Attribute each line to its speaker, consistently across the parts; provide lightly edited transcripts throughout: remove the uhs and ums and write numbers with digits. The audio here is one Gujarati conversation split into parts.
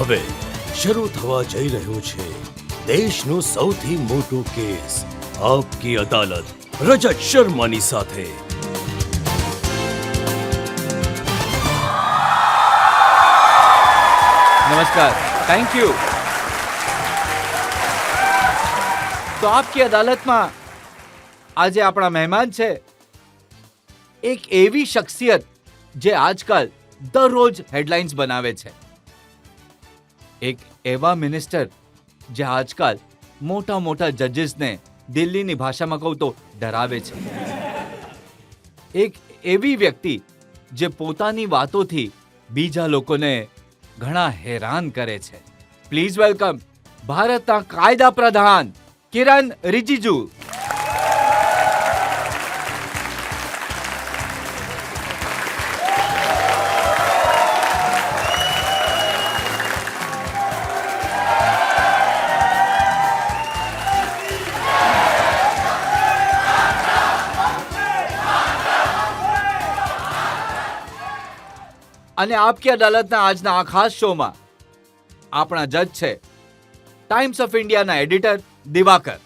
Speaker 1: હવે શરૂ થવા જઈ રહ્યો છે દેશનો સૌથી મોટો કેસ, આપકી અદાલત, રજત શર્માની સાથે.
Speaker 2: નમસ્કાર, થેન્ક યુ. તો આપકી અદાલતમાં આજે આપણા મહેમાન છે એક એવી શખ્સિયત જે આજકાલ દરરોજ હેડલાઇન્સ બનાવે છે, એક એવા મિનિસ્ટર જે આજકાલ મોટા મોટા જજીસને દિલ્હીની ભાષામાં કહું તો ડરાવે છે, એક એવી વ્યક્તિ જે પોતાની વાતોથી બીજા લોકોને ઘણા હેરાન કરે છે. પ્લીઝ વેલકમ ભારતના કાયદા પ્રધાન કિરણ રિજિજુ. અને આપકી અદાલતના આજના આ ખાસ શોમાં આપણા જજ છે ટાઈમ્સ ઓફ ઇન્ડિયાના એડિટર દિવાકર.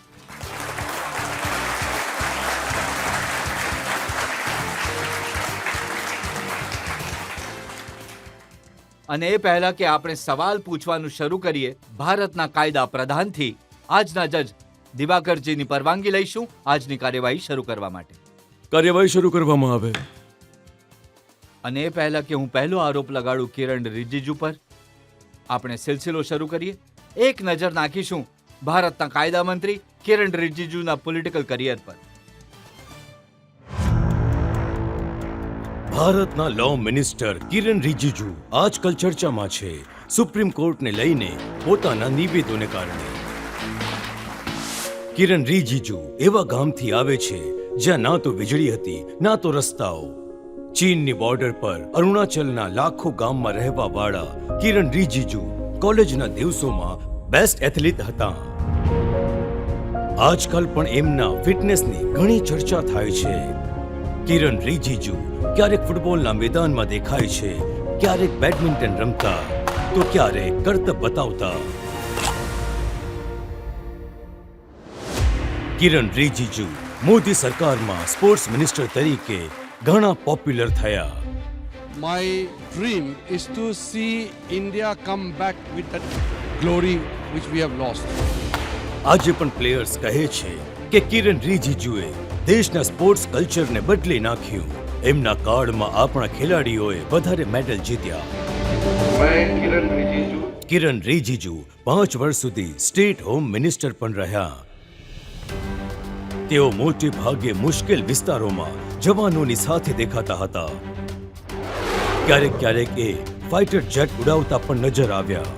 Speaker 2: અને એ પહેલા કે આપણે સવાલ પૂછવાનું શરૂ કરીએ ભારતના કાયદા પ્રધાનથી, આજના જજ દિવાકરજીની પરવાનગી લઈશું આજની કાર્યવાહી શરૂ કરવા માટે.
Speaker 1: કાર્યવાહી શરૂ કરવામાં આવે.
Speaker 2: અને એ પહેલા કે હું પહેલો આરોપ લગાડું કિરણ રિજિજુ પર, આપણે સિલસિલો શરૂ કરીએ. એક નજર નાખીશું ભારતના કાયદા મંત્રી કિરણ રિજિજુના પોલિટિકલ કરિયર પર.
Speaker 1: ભારતના લો મિનિસ્ટર કિરણ રિજિજુ આજકાલ ચર્ચામાં છે સુપ્રીમ કોર્ટને લઈને પોતાના નિવેદનોને કારણે. કિરણ રિજિજુ એવા ગામથી આવે છે જ્યાં ના તો વીજળી હતી ના તો રસ્તાઓ. ચીનની બોર્ડર પર અરુણાચલના લાખો ગામમાં રહેવા વાળા કિરણ રિજિજુ કોલેજના દિવસોમાં બેસ્ટ એથ્લીટ હતા. આજકાલ પણ એમના ફિટનેસની ઘણી ચર્ચા થાય છે. કિરણ રિજિજુ ક્યારેક ફૂટબોલના મેદાનમાં દેખાય છે, ક્યારેક બેડમિન્ટન રમતા, તો ક્યારેક કરતબ બતાવતા. કિરણ રિજિજુ મોદી સરકારમાં સ્પોર્ટ્સ મિનિસ્ટર તરીકે ઘણા પોપ્યુલર થયા.
Speaker 3: My dream is to see India come back with that glory which we have lost.
Speaker 1: આજે પણ પ્લેયર્સ કહે છે કે કિરણ રિજિજુએ દેશના સ્પોર્ટ્સ કલ્ચરને બદલી નાખ્યું. એમના કાળમાં આપણા ખેલાડીઓએ વધારે મેડલ જીત્યા. કિરણ રિજિજુ 5 વર્ષ સુધી સ્ટેટ હોમ મિનિસ્ટર પણ રહ્યા. તેઓ મોટે ભાગે મુશ્કેલ વિસ્તારોમાં જવાનોની સાથે દેખાતા હતા. ક્યારેક ક્યારેક એ ફાઇટર જેટ ઉડાવતા પણ નજર આવ્યા.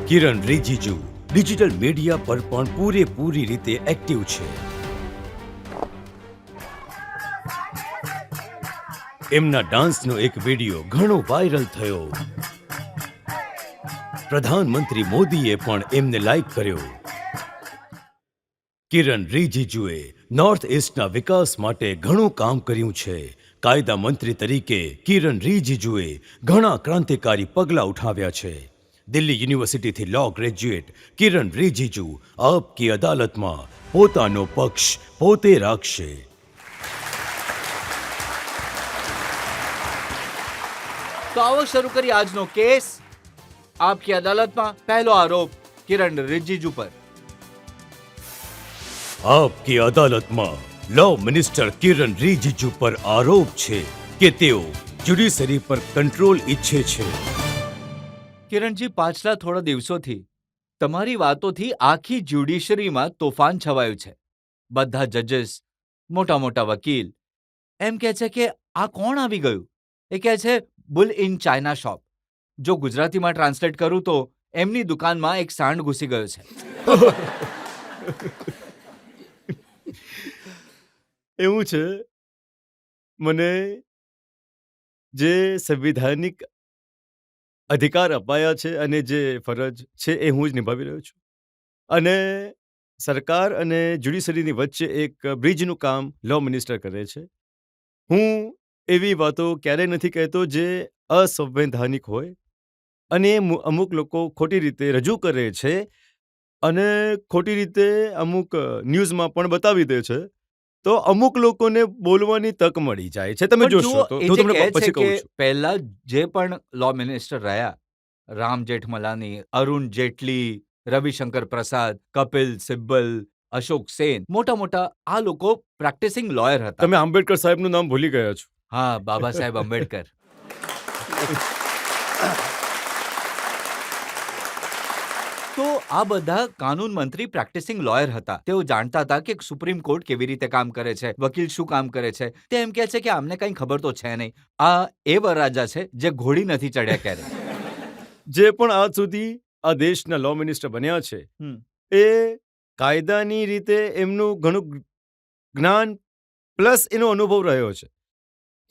Speaker 1: કિરણ રિજિજુ ડિજિટલ મીડિયા પર પણ પૂરેપૂરી રીતે એક્ટિવ છે. એમના ડાન્સનો એક વિડિયો ઘણો વાયરલ થયો. પ્રધાનમંત્રી મોદીએ પણ એમને લાઈક કર્યો. કિરણ રિજિજુએ નોર્થ ઇસ્ટના વિકાસ માટે ઘણું કામ કર્યું છે. કાયદા મંત્રી તરીકે કિરણ રિજિજુએ ઘણા ક્રાંતિકારી પગલાં ઉઠાવ્યા છે. દિલ્હી યુનિવર્સિટીથી લો ગ્રેજ્યુએટ કિરણ રિજિજુ આપકી અદાલતમાં પોતાનો પક્ષ પોતે રાખશે.
Speaker 2: તો આવો શરૂ કરીએ આજનો કેસ. આપકી અદાલતમાં પહેલો આરોપ કિરણ રિજિજુ પર.
Speaker 1: આપકી અદાલતમાં લો મિનિસ્ટર કિરણ રિજિજુ પર આરોપ છે કે તેઓ જ્યુડિશરી પર કંટ્રોલ ઈચ્છે છે.
Speaker 2: કિરણજી, પાછલા થોડા દિવસોથી તમારી વાતોથી આખી જ્યુડિશરીમાં તોફાન છવાયું છે. બધા જજીસ, મોટા મોટા વકીલ એમ કહે છે કે આ કોણ આવી ગયું? એ કહે છે બુલ ઇન ચાઇના શોપ. જો ગુજરાતીમાં ટ્રાન્સલેટ કરું તો એમની દુકાનમાં એક સાંડ ઘૂસી ગયો છે.
Speaker 1: એવું છે. મને જે સંવિધાનિક અધિકાર અપાયા છે અને જે ફરજ છે એ હું જ નિભાવી રહ્યો છું. અને સરકાર અને જ્યુડિશરીની વચ્ચે એક બ્રિજનું કામ લો મિનિસ્ટર કરે છે. હું એવી વાતો ક્યારેય નથી કહેતો જે અસંવૈધાનિક હોય, અને અમુક લોકો ખોટી રીતે રજૂ કરે છે અને ખોટી રીતે અમુક ન્યૂઝમાં પણ બતાવી દે છે. તો અમુક લોકોને બોલવાની તક મળી જાય છે. તમે
Speaker 2: પણ
Speaker 1: જોશો
Speaker 2: જુઓ
Speaker 1: તો
Speaker 2: એ
Speaker 1: હું
Speaker 2: જે
Speaker 1: તમને
Speaker 2: કહે છે
Speaker 1: પછી
Speaker 2: કે
Speaker 1: કહું છું.
Speaker 2: પહેલા જે પણ લો મિનિસ્ટર રહ્યા, રામ જેઠમલાની, અરુણ જેટલી, રવિશંકર પ્રસાદ, કપિલ સિબ્બલ, અશોક સેન, મોટા મોટા આ લોકો પ્રેક્ટિસિંગ લોયર હતા.
Speaker 1: તમે આંબેડકર સાહેબનું નામ ભૂલી ગયા છો.
Speaker 2: હા, બાબા સાહેબ આંબેડકર. તો આ બધા કાનૂન મંત્રી પ્રેક્ટિસિંગ લોયર હતા. તેઓ જાણતા હતા કે સુપ્રીમ કોર્ટ કેવી રીતે કામ કરે છે, વકીલ શું કામ કરે છે. તે એમ કહે છે કે આમને કંઈ ખબર તો છે નહીં. આ એ વરરાજા છે જે ઘોડી નથી ચડ્યા ક્યારે.
Speaker 1: જે પણ આજ સુધી આ દેશના લો મિનિસ્ટર બન્યા છે એ કાયદાની રીતે એમનું ઘણું જ્ઞાન પ્લસ એનો અનુભવ રહ્યો છે.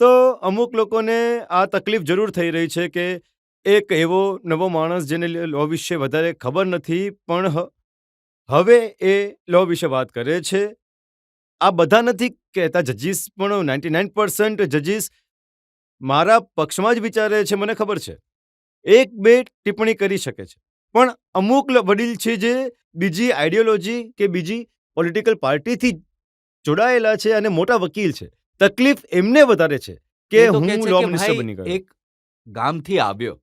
Speaker 1: તો અમુક લોકોને આ તકલીફ જરૂર થઈ રહી છે કે એક એવો નવો માણસ જેને લો વિશે વધારે ખબર નથી પણ હવે એ લો વિશે વાત કરે છે. આ બધા નથી કહેતા જજીસ, પણ 99% જજીસ મારા પક્ષમાં જ વિચારે છે, મને ખબર છે. એક બે ટિપ્પણી કરી શકે છે, પણ અમુક વડીલ છે જે બીજી આઈડિયોલોજી કે બીજી પોલિટિકલ પાર્ટીથી જોડાયેલા છે અને મોટા વકીલ છે. તકલીફ એમને વધારે છે કે
Speaker 2: એ તો કહે
Speaker 1: હું
Speaker 2: છે
Speaker 1: લો
Speaker 2: કે
Speaker 1: મિનિસ્ટર
Speaker 2: ભાઈ
Speaker 1: બની ગયો.
Speaker 2: એક ગામથી આવ્યો,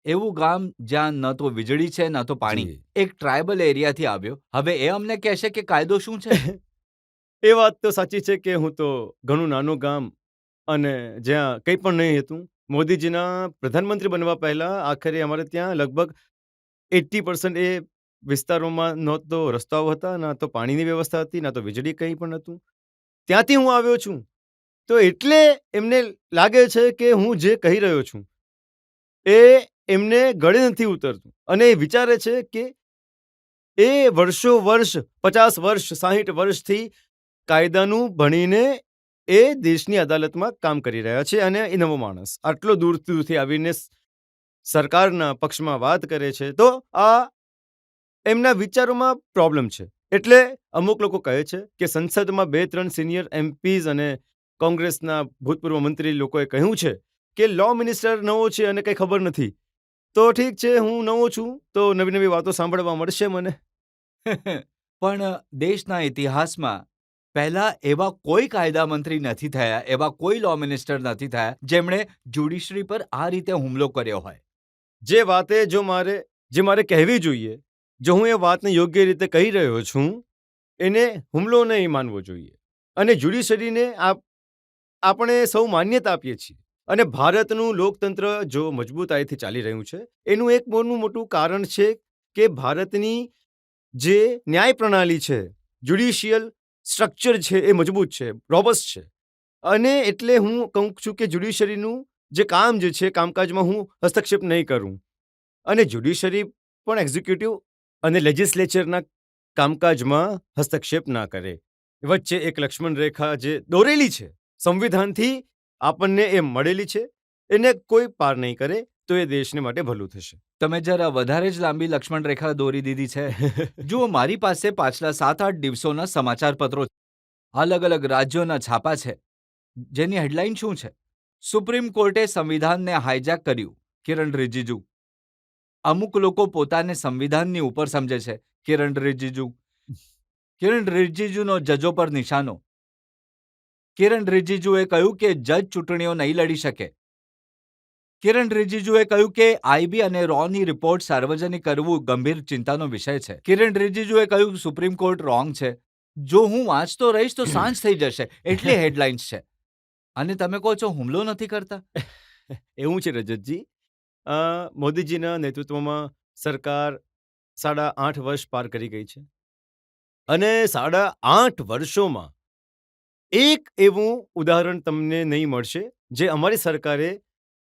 Speaker 2: એવું ગામ જ્યાં ન તો વીજળી છે ન તો પાણી,
Speaker 1: જી.
Speaker 2: એક ટ્રાયબલ એરિયાથી આવ્યો. હવે એ અમને કહેશે કે કાયદો શું છે.
Speaker 1: એ વાત તો સાચી છે કે હું તો ઘણું નાનું ગામ અને જ્યાં કંઈ પણ નહીં હતું. મોદીજીના પ્રધાનમંત્રી બનવા પહેલા આખરે અમારે ત્યાં લગભગ 80% એ વિસ્તારોમાં ન તો રસ્તાઓ હતા, ના તો પાણીની વ્યવસ્થા હતી, ના તો વીજળી કંઈ પણ હતું. ત્યાંથી હું આવ્યો છું. તો એટલે એમને લાગે છે કે હું જે કહી રહ્યો છું એ એમને ગળે નથી ઉતરતું અને એ વિચારે છે કે એ વર્ષો વર્ષ 50 વર્ષ 60 વર્ષથી કાયદાનું ભણીને એ દેશની અદાલતમાં કામ કરી રહ્યા છે અને એ નવો માણસ આટલો દૂરથી આવીને સરકારના પક્ષમાં વાત કરે છે. તો આ એમના વિચારોમાં પ્રોબ્લેમ છે. એટલે અમુક લોકો કહે છે કે સંસદમાં 2-3 સિનિયર એમપીઝ અને કોંગ્રેસના ભૂતપૂર્વ મંત્રી લોકોએ કહ્યું છે કે લો મિનિસ્ટર નવો છે અને કંઈ ખબર નથી. તો ઠીક છે, હું નવો છું તો નવી નવી વાતો સાંભળવા મળશે મને.
Speaker 2: પણ દેશના ઇતિહાસમાં પહેલા એવા કોઈ કાયદા મંત્રી નથી થયા, એવા કોઈ લો મિનિસ્ટર નથી થયા જેમણે જ્યુડિશરી પર આ રીતે હુમલો કર્યો હોય.
Speaker 1: જે મારે કહેવી જોઈએ, જો હું એ વાતને યોગ્ય રીતે કહી રહ્યો છું, એને હુમલો નહીં માનવો જોઈએ. અને જ્યુડિશરીને આપણે સૌ માન્યતા આપીએ છીએ. અને ભારતનું લોકતંત્ર જો મજબૂતાઈથી ચાલી રહ્યું છે, એનું એક મોટું કારણ છે કે ભારતની જે ન્યાય પ્રણાલી છે, જ્યુડિશિયલ સ્ટ્રક્ચર છે એ મજબૂત છે, રોબસ્ટ છે. અને એટલે હું કહું છું કે જ્યુડિશરીનું જે કામ જે છે, કામકાજમાં હું હસ્તક્ષેપ નહીં કરું. અને જ્યુડિશરી પણ એક્ઝિક્યુટિવ અને લેજિસ્લેચરના કામકાજમાં હસ્તક્ષેપ ના કરે. વચ્ચે એક લક્ષ્મણ રેખા જે દોરેલી છે, સંવિધાનથી આપણને એ મળેલી છે, એને કોઈ પાર નહીં કરે તો એ દેશને માટે ભલું થશે.
Speaker 2: તમે જરા વધારે જ લાંબી લક્ષ્મણ રેખા દોરી દીધી છે. જુઓ, મારી પાસે પાછલા 7-8 દિવસોના સમાચાર પત્રો છે. અલગ અલગ રાજ્યોના છાપા છે, જેની હેડલાઇન શું છે? સુપ્રીમ કોર્ટે સંવિધાનને હાઇજેક કર્યું, કિરણ રિજિજુ. અમુક લોકો પોતાને સંવિધાનની ઉપર સમજે છે, કિરણ રિજિજુ. કિરણ રિજિજુનો જજો પર નિશાનો. કિરણ રિજિજુએ કહ્યું કે જજ ચૂંટણીઓ નહીં લડી શકે. કિરણ રિજિજુએ કહ્યું કે આઈબી અને રોની રિપોર્ટ સાર્વજનિક કરવું ગંભીર ચિંતાનો વિષય છે. કિરણ રિજિજુએ કહ્યું સુપ્રીમ કોર્ટ રોંગ છે. જો હું વાંચતો રહીશ તો સાંજ થઈ જશે, એટલી હેડલાઇન્સ છે. અને તમે કહો છો હુમલો નથી કરતા.
Speaker 1: એવું છે રજતજી, મોદીજીના નેતૃત્વમાં સરકાર 8.5 વર્ષ પાર કરી ગઈ છે અને 8.5 વર્ષોમાં એક એવું ઉદાહરણ તમને નહીં મળશે જે અમારી સરકારે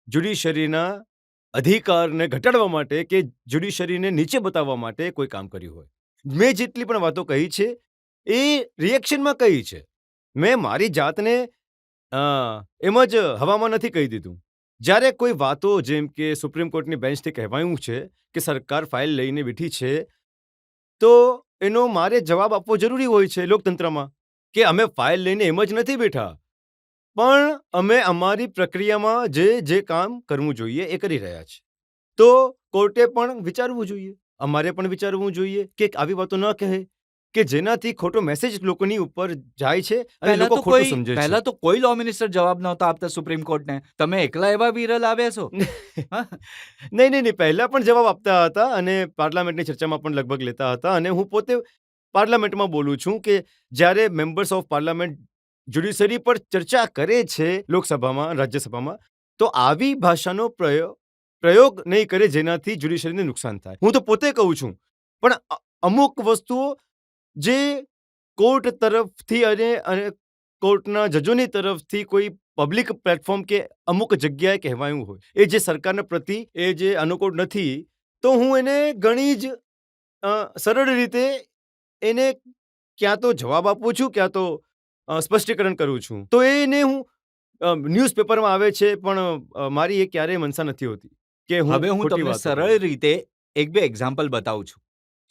Speaker 1: જ્યુડિશરીના અધિકારને ઘટાડવા માટે કે જ્યુડિશરીને નીચે બતાવવા માટે કોઈ કામ કર્યું હોય. મેં જેટલી પણ વાતો કહી છે એ રિએક્શનમાં કહી છે. મેં મારી જાતને એમ જ હવામાં નથી કહી દીધું. જ્યારે કોઈ વાતો જેમ કે સુપ્રીમ કોર્ટની બેન્ચથી કહેવાયું છે કે સરકાર ફાઇલ લઈને બેઠી છે, તો એનો મારે જવાબ આપવો જરૂરી હોય છે લોકતંત્રમાં કે અમે ફાઇલ લઈને એમ જ નથી બેઠા, પણ અમે અમારી પ્રક્રિયામાં જે કામ કરવું જોઈએ એ કરી રહ્યા છે. તો કોર્ટે પણ વિચારવું જોઈએ, અમારે પણ વિચારવું જોઈએ કે આવી વાતો ન કહે કે જેનાથી ખોટો મેસેજ લોકોની ઉપર જાય છે અને લોકો ખોટું સમજે છે.
Speaker 2: પહેલા તો કોઈ લો મિનિસ્ટર જવાબ નહોતા આપતા સુપ્રીમ કોર્ટને. તમે એકલા એવા વિરલ આવ્યા છો. હા?
Speaker 1: નહીં. પહેલા પણ જવાબ આપતા હતા અને પાર્લામેન્ટની ચર્ચામાં પણ લગભગ લેતા હતા અને હું પોતે પાર્લામેન્ટમાં બોલું છું કે જ્યારે મેમ્બર્સ ઓફ પાર્લામેન્ટ જ્યુડિશરી પર ચર્ચા કરે છે લોકસભામાં, રાજ્યસભામાં, તો આવી ભાષાનો પ્રયોગ નહીં કરે જેનાથી જ્યુડિશરીને નુકસાન થાય. હું તો પોતે કહું છું. પણ અમુક વસ્તુઓ જે કોર્ટ તરફથી અને કોર્ટના જજોની તરફથી કોઈ પબ્લિક પ્લેટફોર્મ કે અમુક જગ્યાએ કહેવાયું હોય, એ જે સરકારના પ્રતિ એ જે અનુકૂળ નથી, તો હું એને ઘણી જ સરળ રીતે એને ક્યાં તો જવાબ આપું છું, ક્યાં તો સ્પષ્ટીકરણ કરું છું. તો એને હું ન્યૂઝપેપરમાં આવે છે પણ મારી એ ક્યારેય મનસા નથી હોતી કે
Speaker 2: હવે હું
Speaker 1: ખોટી
Speaker 2: તમને
Speaker 1: વાતો
Speaker 2: સરળ
Speaker 1: કરું.
Speaker 2: રીતે એક બે એક્ઝામ્પલ બતાવું છું.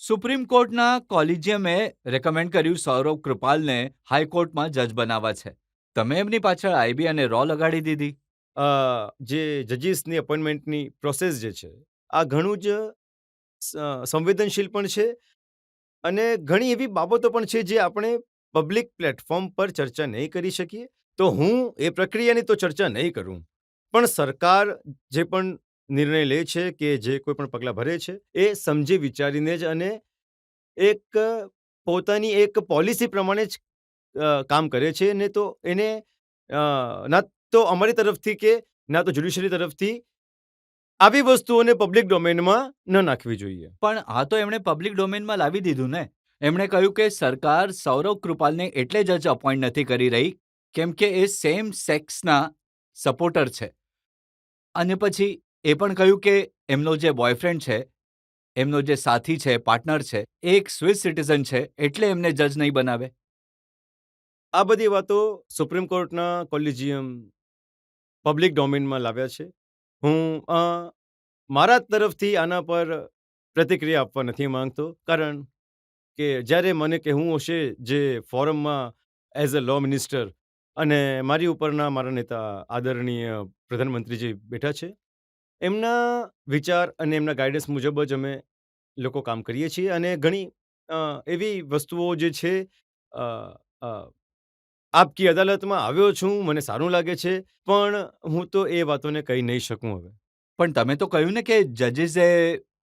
Speaker 2: સુપ્રીમ કોર્ટના કોલિજિયમે રેકમેન્ડ કર્યું સૌરવ કૃપાલને હાઈકોર્ટમાં જજ બનાવવા છે. તમે એમની પાછળ આઈબી અને રો લગાડી દીધી.
Speaker 1: જે જજીસની અપોઇન્ટમેન્ટની પ્રોસેસ જે છે, આ ઘણું જ સંવેદનશીલ પણ છે અને ઘણી એવી બાબતો પણ છે જે આપણે પબ્લિક પ્લેટફોર્મ પર ચર્ચા નહીં કરી શકીએ. તો હું એ પ્રક્રિયાની તો ચર્ચા નહીં કરું. પણ સરકાર જે પણ નિર્ણય લે છે કે જે કોઈ પણ પગલાં ભરે છે, એ સમજી વિચારીને જ અને એક પોતાની એક પોલિસી પ્રમાણે જ કામ કરે છે ને તો એને ના તો અમારી તરફથી કે ના તો જ્યુડિશરી તરફથી આવી વસ્તુઓને પબ્લિક ડોમેનમાં ન નાખવી જોઈએ.
Speaker 2: પણ આ તો એમણે પબ્લિક ડોમેનમાં લાવી દીધું ને. એમણે કહ્યું કે સરકાર સૌરવ કૃપાલને એટલે જજ અપોઇન્ટ નથી કરી રહી કેમ કે એ સેમ સેક્સના સપોર્ટર છે. અને પછી એ પણ કહ્યું કે એમનો જે બોયફ્રેન્ડ છે, એમનો જે સાથી છે, પાર્ટનર છે, એ એક સ્વિસ સિટીઝન છે, એટલે એમને જજ નહીં બનાવે.
Speaker 1: આ બધી વાતો સુપ્રીમ કોર્ટના કોલિજિયમ પબ્લિક ડોમેનમાં લાવ્યા છે. હું મારા તરફથી આના પર પ્રતિક્રિયા આપવા નથી માંગતો કારણ કે જ્યારે મને કહેવું હશે જે ફોરમમાં એઝ અ લો મિનિસ્ટર અને મારી ઉપરના મારા નેતા આદરણીય પ્રધાનમંત્રીજી બેઠા છે, એમના વિચાર અને એમના ગાઈડન્સ મુજબ જ અમે લોકો કામ કરીએ છીએ અને ઘણી એવી વસ્તુઓ જે છે અ, અ, આપકી અદાલતમાં આવ્યો છું, મને સારું લાગે છે, પણ હું તો એ વાતોને કહી નહીં શકું હવે.
Speaker 2: પણ તમે તો કહ્યું ને કે જજીસે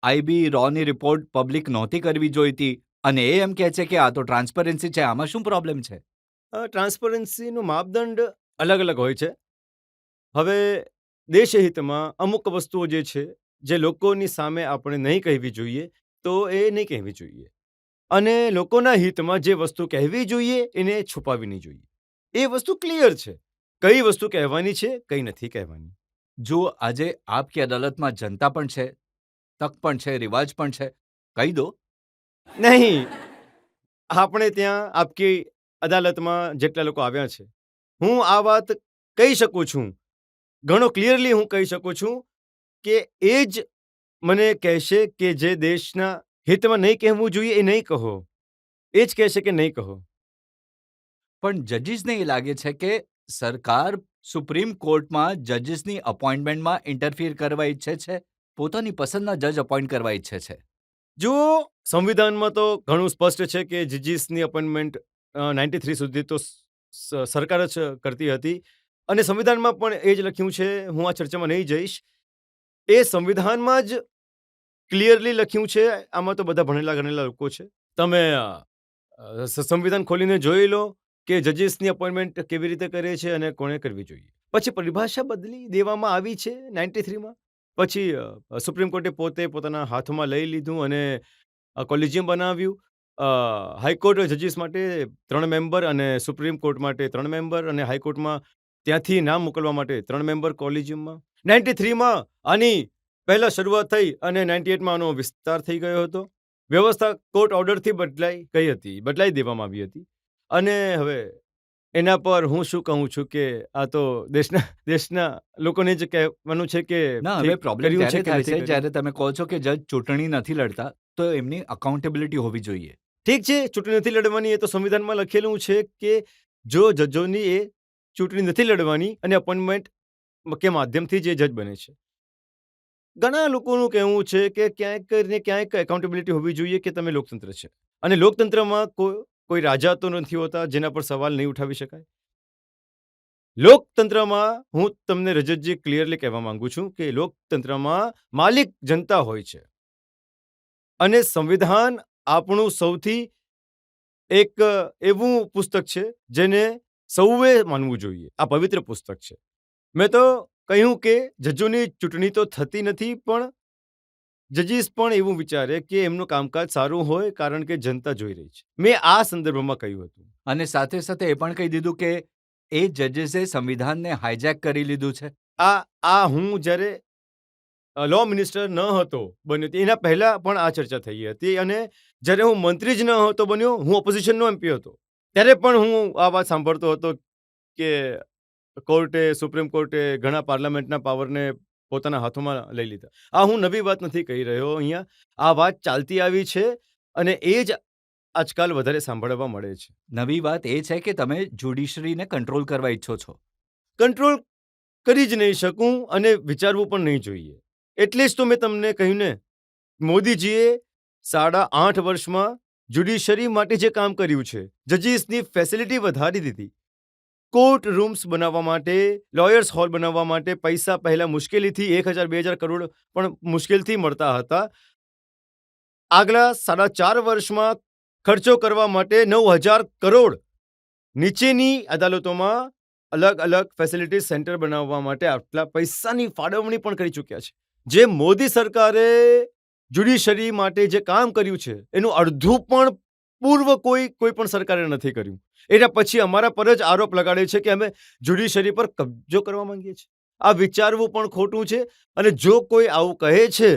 Speaker 2: આઈબી રોની રિપોર્ટ પબ્લિક નહોતી કરવી જોઈતી અને એ એમ કહે છે કે આ તો ટ્રાન્સપરન્સી છે. આમાં શું પ્રોબ્લેમ છે?
Speaker 1: ટ્રાન્સપરન્સીનો માપદંડ અલગ-અલગ હોય છે. હવે દેશહિતમાં અમુક વસ્તુઓ જે છે, જે લોકોની સામે આપણે નહીં કહેવી જોઈએ, તો એ નહીં કહેવી જોઈએ. અને લોકોના હિતમાં જે વસ્તુ કહેવી જોઈએ, એને છુપાવવી નહીં જોઈએ. એ વસ્તુ ક્લિયર છે. કઈ વસ્તુ કહેવાની છે, કઈ નથી કહેવાની.
Speaker 2: જો આજે આપકી અદાલતમાં જનતા પણ છે, તક પણ છે, રિવાજ પણ છે, કહી દો.
Speaker 1: નહીં. આપણે ત્યાં આપકી અદાલતમાં જેટલા લોકો આવ્યા છે, હું આ વાત કહી શકું છું. ઘણો ક્લિયરલી હું કહી શકું છું કે એ જ મને કહેશે કે જે દેશના હિતમાં નહીં કહેવું જોઈએ, એ નહીં કહો. એ જ કહેશે કે નહીં કહો.
Speaker 2: પણ જજીસને એ લાગે છે કે સરકાર સુપ્રીમ કોર્ટમાં જજીસની અપોઇન્ટમેન્ટમાં ઇન્ટરફિયર કરવા ઈચ્છે છે, પોતાની પસંદના જજ અપોઇન્ટ કરવા ઈચ્છે છે.
Speaker 1: જુઓ, સંવિધાનમાં તો ઘણું સ્પષ્ટ છે કે જજીસની અપોઇન્ટમેન્ટ 93 સુધી તો સરકાર જ કરતી હતી અને સંવિધાનમાં પણ એ જ લખ્યું છે. હું આ ચર્ચામાં નહીં જઈશ. એ સંવિધાનમાં જ ક્લિયરલી લખ્યું છે. આમાં તો બધા ભણેલા ગણેલા લોકો છે. તમે સંવિધાન ખોલીને જોઈ લો કે જજીસની અપોઇન્ટમેન્ટ કેવી રીતે કરે છે અને કોણે કરવી જોઈએ. પછી પરિભાષા બદલી દેવામાં આવી છે 93માં. પછી સુપ્રીમ કોર્ટે પોતે પોતાના હાથમાં લઈ લીધું અને કોલિજિયમ બનાવ્યું. હાઈકોર્ટ જજીસ માટે 3 મેમ્બર અને સુપ્રીમ કોર્ટ માટે 3 મેમ્બર અને હાઈકોર્ટમાં ત્યાંથી નામ મોકલવા માટે 3 મેમ્બર કોલિજિયમમાં. 93માં આની પહેલા શરૂઆત થઈ અને 98માં આનો વિસ્તાર થઈ ગયો હતો. વ્યવસ્થા કોર્ટ ઓર્ડરથી બદલાઈ દેવામાં આવી હતી અને હવે એના પર હું શું કહું છું કે આ તો દેશના લોકોને જ કહેવાનું છે કે
Speaker 2: ના, હવે પ્રોબ્લેમ ત્યારે થાય છે જ્યારે તમે કહો છો કે જજ ચૂંટણી નથી લડતા, તો એમની અકાઉન્ટેબિલિટી હોવી જોઈએ.
Speaker 1: ઠીક છે, ચૂંટણી નથી લડવાની, એ તો સંવિધાનમાં લખેલું છે કે જો જજોની એ ચૂંટણી નથી લડવાની અને અપોઇન્ટમેન્ટ કે માધ્યમથી જે જજ બને છે. ઘણા લોકોનું કહેવું છે કે ક્યાંક ને ક્યાંક એકાઉન્ટેબિલિટી હોવી જોઈએ કે તમે લોકતંત્ર છે અને લોકતંત્રમાં કોઈ રાજા તો નથી હોતા જેના પર સવાલ નહીં ઉઠાવી શકાય. લોકતંત્રમાં હું તમને રજતજી ક્લિયરલી કહેવા માંગુ છું કે લોકતંત્રમાં માલિક જનતા હોય છે અને સંવિધાન આપણું સૌથી એક એવું પુસ્તક છે જેને સૌએ માનવું જોઈએ. આ પવિત્ર પુસ્તક છે. મેં તો કહ્યું કે જજોની ચૂંટણી તો થતી નથી, પણ જજીસ પણ એવું વિચારે કે એમનું કામકાજ સારું હોય કારણ કે જનતા જોઈ રહી છે. મેં આ સંદર્ભમાં કહ્યું હતું.
Speaker 2: અને સાથે સાથે એ પણ કહી દીધું કે એ જજીસે સંવિધાનને હાઇજેક કરી લીધું છે.
Speaker 1: આ હું જ્યારે લો મિનિસ્ટર ન હતો બન્યો એના પહેલા પણ આ ચર્ચા થઈ હતી અને જ્યારે હું મંત્રી જ ન હતો બન્યો, હું ઓપોઝિશનનો એમપી હતો, ત્યારે પણ હું આ વાત સાંભળતો હતો કે સુપ્રીમ કોર્ટે ઘણા પાર્લામેન્ટના પાવરને પોતાના હાથોમાં લઈ લીધા. આ હું નવી વાત નથી કહી રહ્યો અહીંયા. આ વાત ચાલતી આવી છે અને એ જ આજકાલ વધારે સાંભળવા મળે છે.
Speaker 2: નવી વાત એ છે કે તમે જ્યુડિશરીને કંટ્રોલ કરવા ઈચ્છો છો.
Speaker 1: કંટ્રોલ કરી જ નહીં શકું અને વિચારવું પણ નહીં જોઈએ. એટલે જ તો મેં તમને કહ્યું ને, મોદીજીએ 8.5 વર્ષમાં જ્યુડિશરી માટે જે કામ કર્યું છે, જજીસની ફેસિલિટી વધારી દીધી, કોર્ટ રૂમ્સ બનાવવા માટે, લોયર્સ હોલ બનાવવા માટે પૈસા પહેલા મુશ્કેલીથી 1,000-2,000 કરોડ પણ મુશ્કેલથી મળતા હતા. આગલા 4.5 વર્ષમાં ખર્ચો કરવા માટે 9,000 કરોડ નીચેની અદાલતોમાં અલગ અલગ ફેસિલિટી સેન્ટર બનાવવા માટે આટલા પૈસાની ફાળવણી પણ કરી ચૂક્યા છે. જે મોદી સરકારે જ્યુડિશરી માટે જે કામ કર્યું છે એનું અડધું પણ પૂર્વ કોઈ પણ સરકારે નથી કર્યું. એના પછી અમારા પર જ આરોપ લગાડે છે કે અમે જ્યુડિશરી પર કબજો કરવા માંગીએ છીએ. આ વિચારવું પણ ખોટું છે અને જો કોઈ આવું કહે છે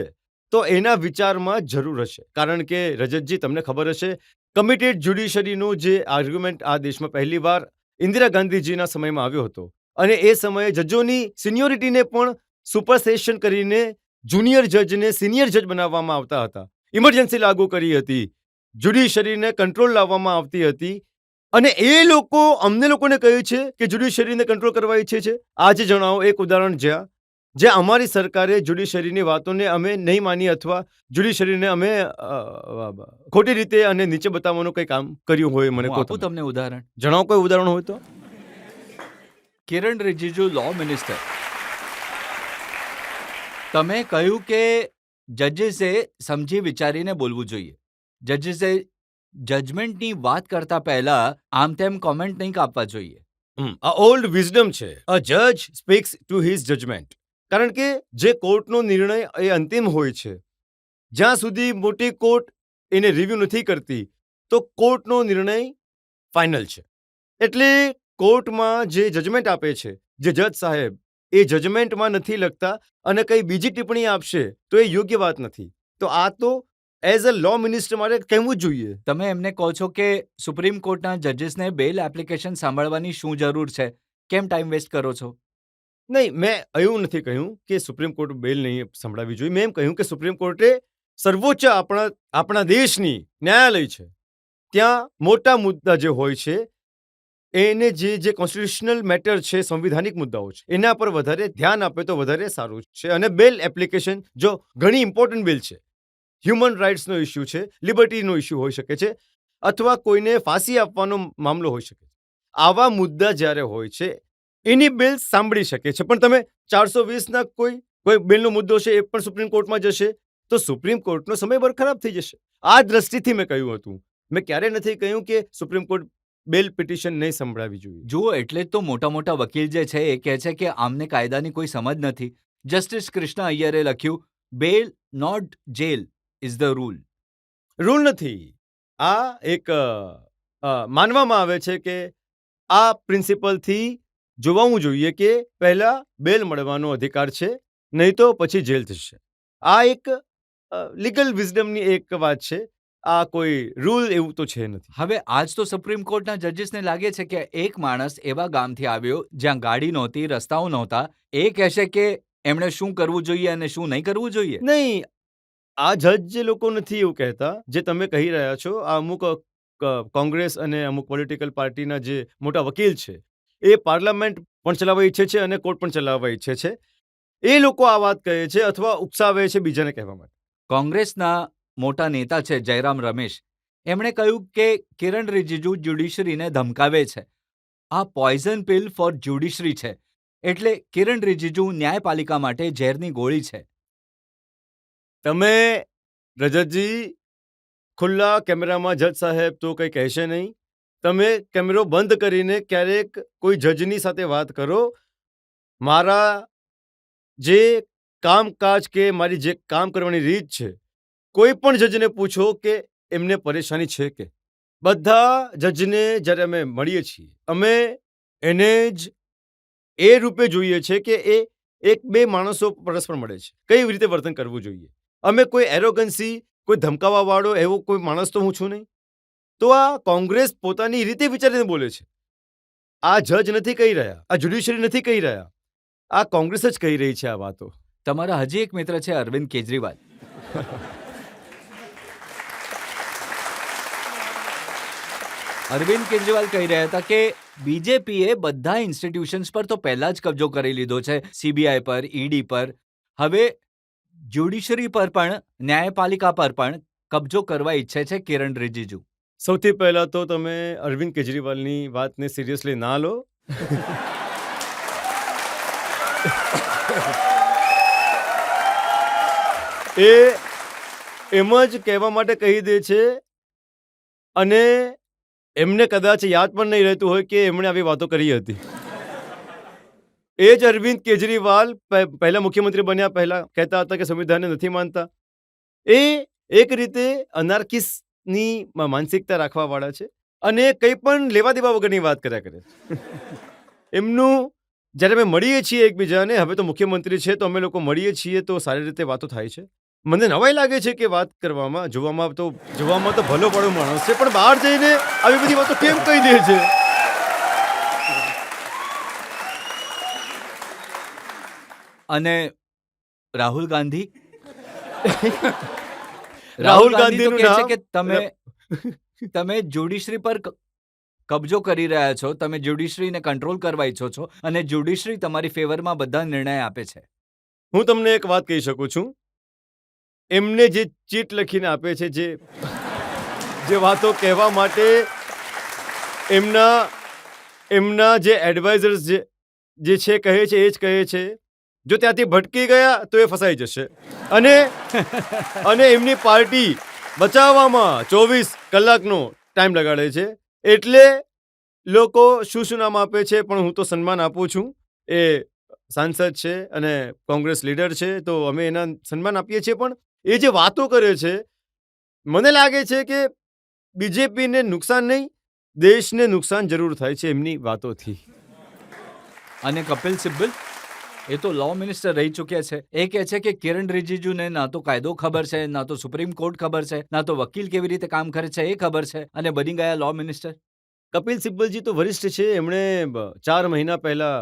Speaker 1: તો એના વિચારમાં જરૂર હશે. કારણ કે રજતજી, તમને ખબર હશે, કમિટેડ જ્યુડિશરીનો જે આર્ગ્યુમેન્ટ આ દેશમાં પહેલીવાર ઇન્દિરા ગાંધીજીના સમયમાં આવ્યો હતો અને એ સમયે જજોની સિનિયોરિટીને પણ સુપરસેશન કરીને જુનિયર જજને સિનિયર જજ બનાવવામાં આવતા હતા. ઇમરજન્સી લાગુ કરી હતી, જ્યુડિશરીને કંટ્રોલ લાવવામાં આવતી હતી અને એ લોકો અમને લોકોને કહ્યું છે કે જ્યુડિશરીને કંટ્રોલ કરવા ઈચ્છે છે. આજે જણાવો એક ઉદાહરણ જ્યાં અમારી સરકારે જ્યુડિશરીની વાતોને અમે નહીં માની અથવા જ્યુડિશરીને અમે ખોટી રીતે અને નીચે બતાવવાનું કંઈ કામ કર્યું હોય. મને
Speaker 2: હું
Speaker 1: કહો
Speaker 2: આપું
Speaker 1: તમે.
Speaker 2: તમને ઉદાહરણ.
Speaker 1: જણાવો કોઈ ઉદાહરણ હોય તો.
Speaker 2: કિરણ રિજિજુ, લો મિનિસ્ટર, તમે કહ્યું કે જજીસે સમજી વિચારીને બોલવું જોઈએ. જજીસે જજમેન્ટની વાત કરતા પહેલા આમ તેમ કોમેન્ટ નહીં કાપવા જોઈએ.
Speaker 1: આ ઓલ્ડ વિઝડમ છે. અ જજ સ્પીક્સ ટુ હિઝ જજમેન્ટ. કારણ કે જે કોર્ટનો નિર્ણય એ અંતિમ હોય છે, જ્યાં સુધી મોટી કોર્ટ એને રિવ્યુ નથી કરતી તો કોર્ટનો નિર્ણય ફાઇનલ છે. એટલે કોર્ટમાં જે જજમેન્ટ આપે છે જે જજ સાહેબ, એ જજમેન્ટમાં નથી લખતા અને કંઈ બીજી ટિપ્પણી આપશે તો એ યોગ્ય વાત નથી. તો આ તો એઝ અ લો મિનિસ્ટર મારે કહેવું જ જોઈએ.
Speaker 2: તમે એમને કહો છો કે સુપ્રીમ કોર્ટના જજીસને બેલ એપ્લિકેશન સાંભળવાની શું જરૂર છે? કેમ ટાઈમ વેસ્ટ કરો છો?
Speaker 1: નહીં, મેં એવું નથી કહ્યું કે સુપ્રીમ કોર્ટ બેલ નહીં સંભળાવવી જોઈએ. મેં એમ કહ્યું કે સુપ્રીમ કોર્ટે સર્વોચ્ચ આપણા દેશની ન્યાયાલય છે, ત્યાં મોટા મુદ્દા જે હોય છે એને જે કોન્સ્ટિટ્યુશનલ મેટર છે, સંવિધાનિક મુદ્દાઓ છે, એના પર વધારે ધ્યાન આપે તો વધારે સારું છે. અને બેલ એપ્લિકેશન જો ઘણી ઇમ્પોર્ટન્ટ બિલ છે, હ્યુમન રાઇટ્સનો ઇસ્યુ છે, લિબર્ટીનો ઇસ્યુ હોઈ શકે છે અથવા કોઈને ફાંસી આપવાનો મામલો હોઈ શકે છે, આવા મુદ્દા જ્યારે હોય છે એની બિલ સાંભળી શકે છે. પણ તમે 420ના કોઈ બિલનો મુદ્દો છે એ પણ સુપ્રીમ કોર્ટમાં જશે તો સુપ્રીમ કોર્ટનો સમય બરખરાબ થઈ જશે. આ દ્રષ્ટિથી મેં કહ્યું હતું. મેં ક્યારે નથી કહ્યું કે સુપ્રીમ કોર્ટ બેલ પિટિશન નહીં સંભળાવી જોઈએ.
Speaker 2: જુઓ, એટલે જ તો મોટા મોટા વકીલ જે છે એ કહે છે કે આમને કાયદાની કોઈ સમજ નથી. જસ્ટિસ કૃષ્ણ અય્યરે લખ્યું, bail not jail is the rule.
Speaker 1: Rule નથી. આ એક માનવામાં આવે છે કે આ પ્રિન્સિપલથી જોવાનું જોઈએ કે પહેલા બેલ મળવાનો અધિકાર છે, નહીં તો પછી જેલ થશે. આ એક લીગલ વિઝડમની એક વાત છે. આ કોઈ રૂલ એવું તો છે નથી.
Speaker 2: હવે આજ તો સુપ્રીમ કોર્ટના જજીસને લાગે છે કે એક માણસ એવા ગામથી આવ્યો જ્યાં ગાડી નહોતી, રસ્તાઓ નહોતા, એ કહેશે કે એમણે શું કરવું જોઈએ અને શું નહીં કરવું જોઈએ.
Speaker 1: નહીં, આ જજ જે લોકો નથી એવું કહેતા જે તમે કહી રહ્યા છો. આ અમુક કોંગ્રેસ અને અમુક પોલિટિકલ પાર્ટીના જે મોટા વકીલ છે એ પાર્લામેન્ટ પણ ચલાવવા ઈચ્છે છે અને કોર્ટ પણ ચલાવવા ઈચ્છે છે.
Speaker 4: એ લોકો આ વાત કહે છે અથવા ઉકસાવે છે બીજાને કહેવા માટે.
Speaker 2: કોંગ્રેસના મોટા નેતા છે જયરામ રમેશ. એમણે કહ્યું કે કિરણ રિજિજુ જ્યુડિશરીને ધમકાવે છે. આ પોઈઝન પિલ ફોર જ્યુડિશરી છે. એટલે કિરણ રિજિજુ ન્યાયપાલિકા માટે ઝેરની ગોળી છે.
Speaker 4: તમે રજતજી ખુલ્લા કેમેરામાં જજ સાહેબ તો કંઈ કહેશે નહીં. તમે કેમેરો બંધ કરીને ક્યારેક કોઈ જજની સાથે વાત કરો. મારા જે કામકાજ કે મારી જે કામ કરવાની રીત છે, કોઈ પણ જજને પૂછો કે એમને પરેશાની છે કે. બધા જજને જ્યારે અમે મળીએ છીએ, અમે એને જ એ રૂપે જોઈએ છે કે એ એક બે માણસો પરસ્પર મળે છે, કઈ રીતે વર્તન કરવું જોઈએ. અમે કોઈ એરોગન્સી, કોઈ ધમકાવાવાળો એવો કોઈ માણસ તો હું છું નહીં. તો આ કોંગ્રેસ પોતાની રીતે વિચારીને બોલે છે. આ જજ નથી કહી રહ્યા, આ જ્યુડિશરી નથી કહી રહ્યા, આ કોંગ્રેસ જ કહી રહી છે આ વાતો.
Speaker 2: તમારા હજી એક મિત્ર છે અરવિંદ કેજરીવાલ. અરવિંદ કેજરીવાલ કહી રહ્યા હતા કે બીજેપીએ બધા ઇન્સ્ટિટ્યુશન્સ પર તો પહેલા જ કબજો કરી લીધો છે, સીબીઆઈ પર, ઈડી પર. હવે જ્યુડિશરી પર પણ, ન્યાયપાલિકા પર પણ કબજો કરવા ઈચ્છે છે કિરણ રિજિજુ.
Speaker 4: સૌથી પહેલા તો તમે અરવિંદ કેજરીવાલની વાતને સિરિયસલી ના લો. એ એમ જ કહેવા માટે કહી દે છે અને એમને કદાચ યાદ પણ નહીં રહેતું હોય કે એમણે આવી વાતો કરી હતી. એ જ અરવિંદ કેજરીવાલ પહેલા મુખ્યમંત્રી બન્યા પહેલા કહેતા હતા કે સંવિધાનને નથી માનતા. એ એક રીતે અનાર્કિસ્ટની માનસિકતા રાખવાવાળા છે અને કંઈ પણ લેવા દેવા વગરની વાત કર્યા કરે. એમનું જ્યારે અમે મળીએ છીએ એકબીજાને, હવે તો મુખ્યમંત્રી છે તો અમે લોકો મળીએ છીએ તો સારી રીતે વાતો થાય છે. મને નવાઈ લાગે છે કે વાત કરવામાં, જોવામાં તો ભલો પડો માણસ છે, પણ બહાર જઈને આવી બધી વાતો કેમ કહી દે છે?
Speaker 2: અને રાહુલ ગાંધી
Speaker 4: રાહુલ
Speaker 2: તો
Speaker 4: ગાંધીનું
Speaker 2: કહે છે
Speaker 4: નામ-
Speaker 2: કે તમે જ્યુડિશરી પર કબજો કરી રહ્યા છો, તમે જ્યુડિશરીને કંટ્રોલ કરવા ઈચ્છો છો અને જ્યુડિશરી તમારી ફેવરમાં બધા નિર્ણય આપે છે.
Speaker 4: હું તમને એક વાત કહી શકું છું. એમને જે ચીટ લખીને આપે છે, જે વાતો કહેવા માટે એમના જે એડવાઇઝર્સ જે છે કહે છે એ જ કહે છે. જો ત્યાંથી ભટકી ગયા તો એ ફસાઈ જશે અને એમની પાર્ટી બચાવવામાં 24 કલાકનો ટાઈમ લગાડે છે. એટલે લોકો શું નામ આપે છે, પણ હું તો સન્માન આપું છું. એ સાંસદ છે અને કોંગ્રેસ લીડર છે તો અમે એના સન્માન આપીએ છીએ. પણ એ જે વાતો કરે છે, મને લાગે છે કે બીજેપીને નુકસાન નહીં, દેશને નુકસાન જરૂર થાય છે એમની વાતોથી.
Speaker 2: અને કપિલ સિબ્બલ એ તો લો મિનિસ્ટર રહી ચૂક્યા છે. એ કહે છે કે કિરણ રિજિજુને ના તો કાયદો ખબર છે, ના તો સુપ્રીમ કોર્ટ ખબર છે, ના તો વકીલ કેવી રીતે કામ કરે છે એ ખબર છે, અને બની ગયા લો મિનિસ્ટર.
Speaker 4: કપિલ સિબ્બલજી તો વરિષ્ઠ છે. એમણે 4 મહિના પહેલા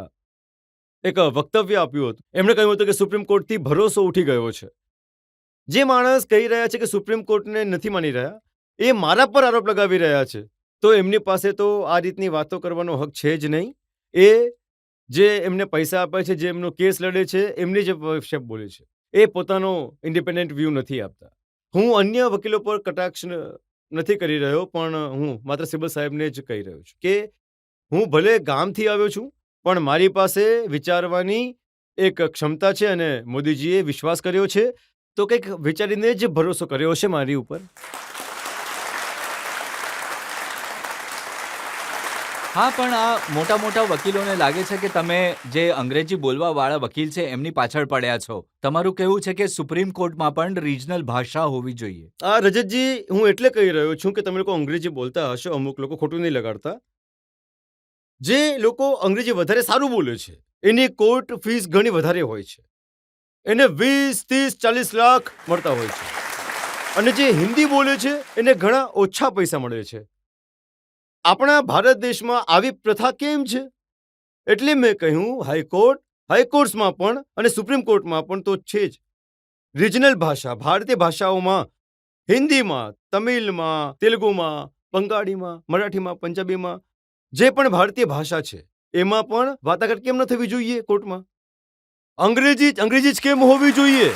Speaker 4: એક વક્તવ્ય આપ્યું હતું. એમણે કહ્યું હતું કે સુપ્રીમ કોર્ટથી ભરોસો ઉઠી ગયો છે. જે માણસ કહી રહ્યા છે કે સુપ્રીમ કોર્ટને નથી માની રહ્યા, એ મારા પર આરોપ લગાવી રહ્યા છે. તો એમની પાસે તો આ રીતની વાતો કરવાનો હક છે જ નહીં. એ જે એમને પૈસા આપે છે, જે એમનો કેસ લડે છે, એમની જે શબ્દ બોલે છે, એ પોતાનો ઇન્ડિપેન્ડન્ટ વ્યૂ નથી આપતા. હું અન્ય વકીલો પર કટાક્ષ નથી કરી રહ્યો, પણ હું માત્ર સિબ્બલ સાહેબને જ કહી રહ્યો છું કે હું ભલે ગામથી આવ્યો છું, પણ મારી પાસે વિચારવાની એક ક્ષમતા છે અને મોદીજીએ વિશ્વાસ કર્યો છે તો કંઈક વિચારીને જ ભરોસો કર્યો છે મારી ઉપર.
Speaker 2: હા, પણ આ મોટા મોટા વકીલોને લાગે છે કે તમે જે અંગ્રેજી બોલવાવાળા વકીલ છે એમની પાછળ પડ્યા છો. તમારું કહેવું છે કે સુપ્રીમ કોર્ટમાં પણ રિજનલ ભાષા હોવી જોઈએ.
Speaker 4: આ રજતજી, હું એટલે કહી રહ્યો છું કે તમે લોકો અંગ્રેજી બોલતા હશો, અમુક લોકો ખોટું નહીં લગાડતા. જે લોકો અંગ્રેજી વધારે સારું બોલે છે એની કોર્ટ ફીસ ઘણી વધારે હોય છે. એને 20, 30, 40 લાખ મળતા હોય છે. અને જે હિન્દી બોલે છે એને ઘણા ઓછા પૈસા મળે છે. આપણા ભારત દેશમાં આવી પ્રથા કેમ છે? એટલે મેં કહ્યું હાઈકોર્ટ્સમાં પણ અને સુપ્રીમ કોર્ટમાં પણ તો છે જ. રિજનલ ભાષા, ભારતીય ભાષાઓમાં, હિન્દીમાં, તમિલમાં, તેલુગુમાં, બંગાળીમાં, મરાઠીમાં, પંજાબીમાં, જે પણ ભારતીય ભાષા છે એમાં પણ વાટાઘાટ કેમ ન થવી જોઈએ કોર્ટમાં? અંગ્રેજી જ કેમ હોવી જોઈએ?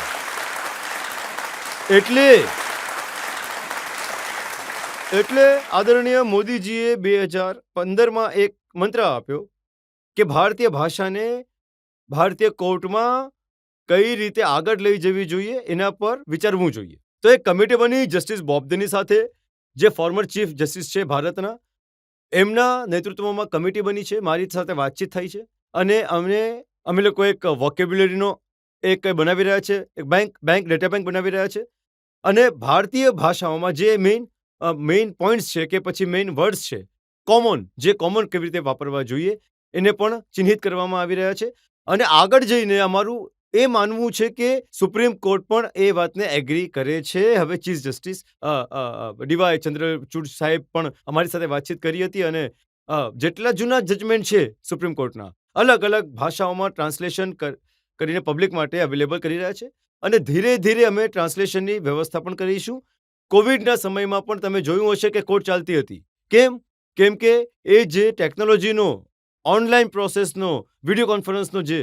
Speaker 4: એટલે આદરણીય મોદીજીએ 2015માં એક મંત્ર આપ્યો કે ભારતીય ભાષાને ભારતીય કોર્ટમાં કઈ રીતે આગળ લઈ જવી જોઈએ એના પર વિચારવું જોઈએ. તો એક કમિટી બની જસ્ટિસ બોબદેની સાથે, જે ફોર્મર ચીફ જસ્ટિસ છે ભારતના, એમના નેતૃત્વમાં કમિટી બની છે. મારી સાથે વાતચીત થઈ છે અને અમે લોકો એક વોકેબ્યુલરીનો એક બનાવી રહ્યા છે, એક ડેટા બેંક બનાવી રહ્યા છે. અને ભારતીય ભાષાઓમાં જે મેઇન પોઈન્ટ્સ છે કે પછી મેઇન વર્ડ્સ છે, કોમન કેવી રીતે વાપરવા જોઈએ એને પણ ચિહ્નિત કરવામાં આવી રહ્યા છે. અને આગળ જઈને અમારું એ માનવું છે કે સુપ્રીમ કોર્ટ પણ એ વાતને એગ્રી કરે છે. હવે ચીફ જસ્ટિસ ડીવાય ચંદ્રચૂડ સાહેબ પણ અમારી સાથે વાતચીત કરી હતી અને જેટલા જૂના જજમેન્ટ છે સુપ્રીમ કોર્ટના, અલગ અલગ ભાષાઓમાં ટ્રાન્સલેશન કરીને પબ્લિક માટે અવેલેબલ કરી રહ્યા છે. અને ધીરે ધીરે અમે ટ્રાન્સલેશનની વ્યવસ્થા પણ કરીશું. કોવિડના સમયમાં પણ તમે જોયું હશે કે કોર્ટ ચાલતી હતી. કેમ કે એ જે ટેકનોલોજીનો, ઓનલાઈન પ્રોસેસનો, વિડીયો કોન્ફરન્સનો જે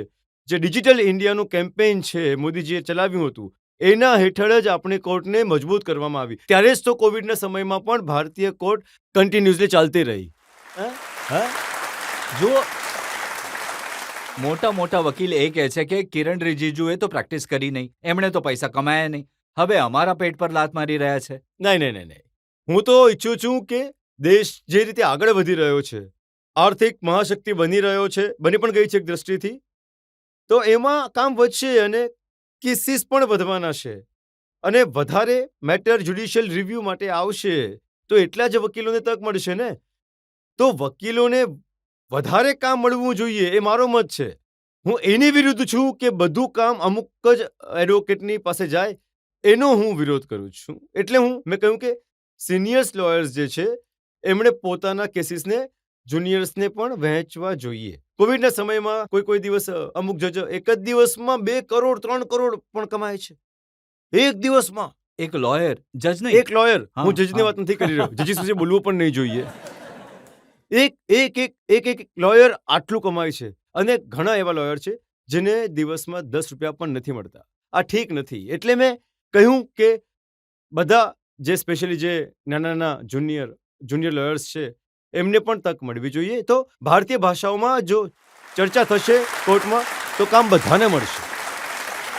Speaker 4: ડિજિટલ ઇન્ડિયાનું કેમ્પેઇન છે મોદીજીએ ચલાવ્યું હતું, એના હેઠળ જ આપણી કોર્ટને મજબૂત કરવામાં આવી. ત્યારે જ તો કોવિડના સમયમાં પણ ભારતીય કોર્ટ કન્ટિન્યુઅસલી ચાલતી રહી.
Speaker 2: જુઓ, મોટા મોટા વકીલ એ કહે છે કે કિરણ રિજિજુએ તો પ્રેક્ટિસ કરી નહીં, એમણે તો પૈસા કમાયા નહીં, હવે અમારા પેટ પર લાત મારી રહ્યા છે.
Speaker 4: નહીં. હું તો ઈચ્છું છું કે દેશ જે રીતે આગળ વધી રહ્યો છે, આર્થિક મહાશક્તિ બની પણ ગઈ છે એક દ્રષ્ટિથી, તો એમાં કામ વધશે અને કેસીસ પણ વધવાના છે. અને વધારે મેટર જ્યુડિશિયલ રિવ્યુ માટે આવશે તો એટલા જ વકીલોને તક મળશે ને. તો વકીલોને વધારે કામ મળવું જોઈએ, એ મારો મત છે. હું એની વિરુદ્ધ છું કે બધું કામ અમુક જ એડવોકેટની પાસે જાય, એનો હું વિરોધ કરું છું. એટલે મેં કહ્યું કે સિનિયર્સ લોયર્સ જે છે એમણે પોતાના કેસીસને જુનિયર્સને પણ વહેંચવા જોઈએ. કોવિડના સમયમાં કોઈ દિવસ અમુક જજ એક જ દિવસમાં 2 કરોડ 3 કરોડ પણ કમાય છે. એક દિવસમાં
Speaker 2: એક લોયર, જજ નહીં.
Speaker 4: એક લોયર,
Speaker 2: હા,
Speaker 4: હું જજની
Speaker 2: હા.
Speaker 4: વાત નથી કરી રહ્યો, જજીસ વિશે બોલવું પણ નહીં જોઈએ. એક લોયર આટલું કમાય છે. અને ઘણા એવા લોયર છે જેને દિવસમાં 10 રૂપિયા પણ નથી મળતા. આ ઠીક નથી. એટલે મેં કહ્યું કે બધા જે સ્પેશિયલી જે નાના જુનિયર લોયર્સ છે એમને પણ તક મળવી જોઈએ. તો ભારતીય ભાષાઓમાં જો ચર્ચા થશે કોર્ટમાં તો કામ બધાને મળશે.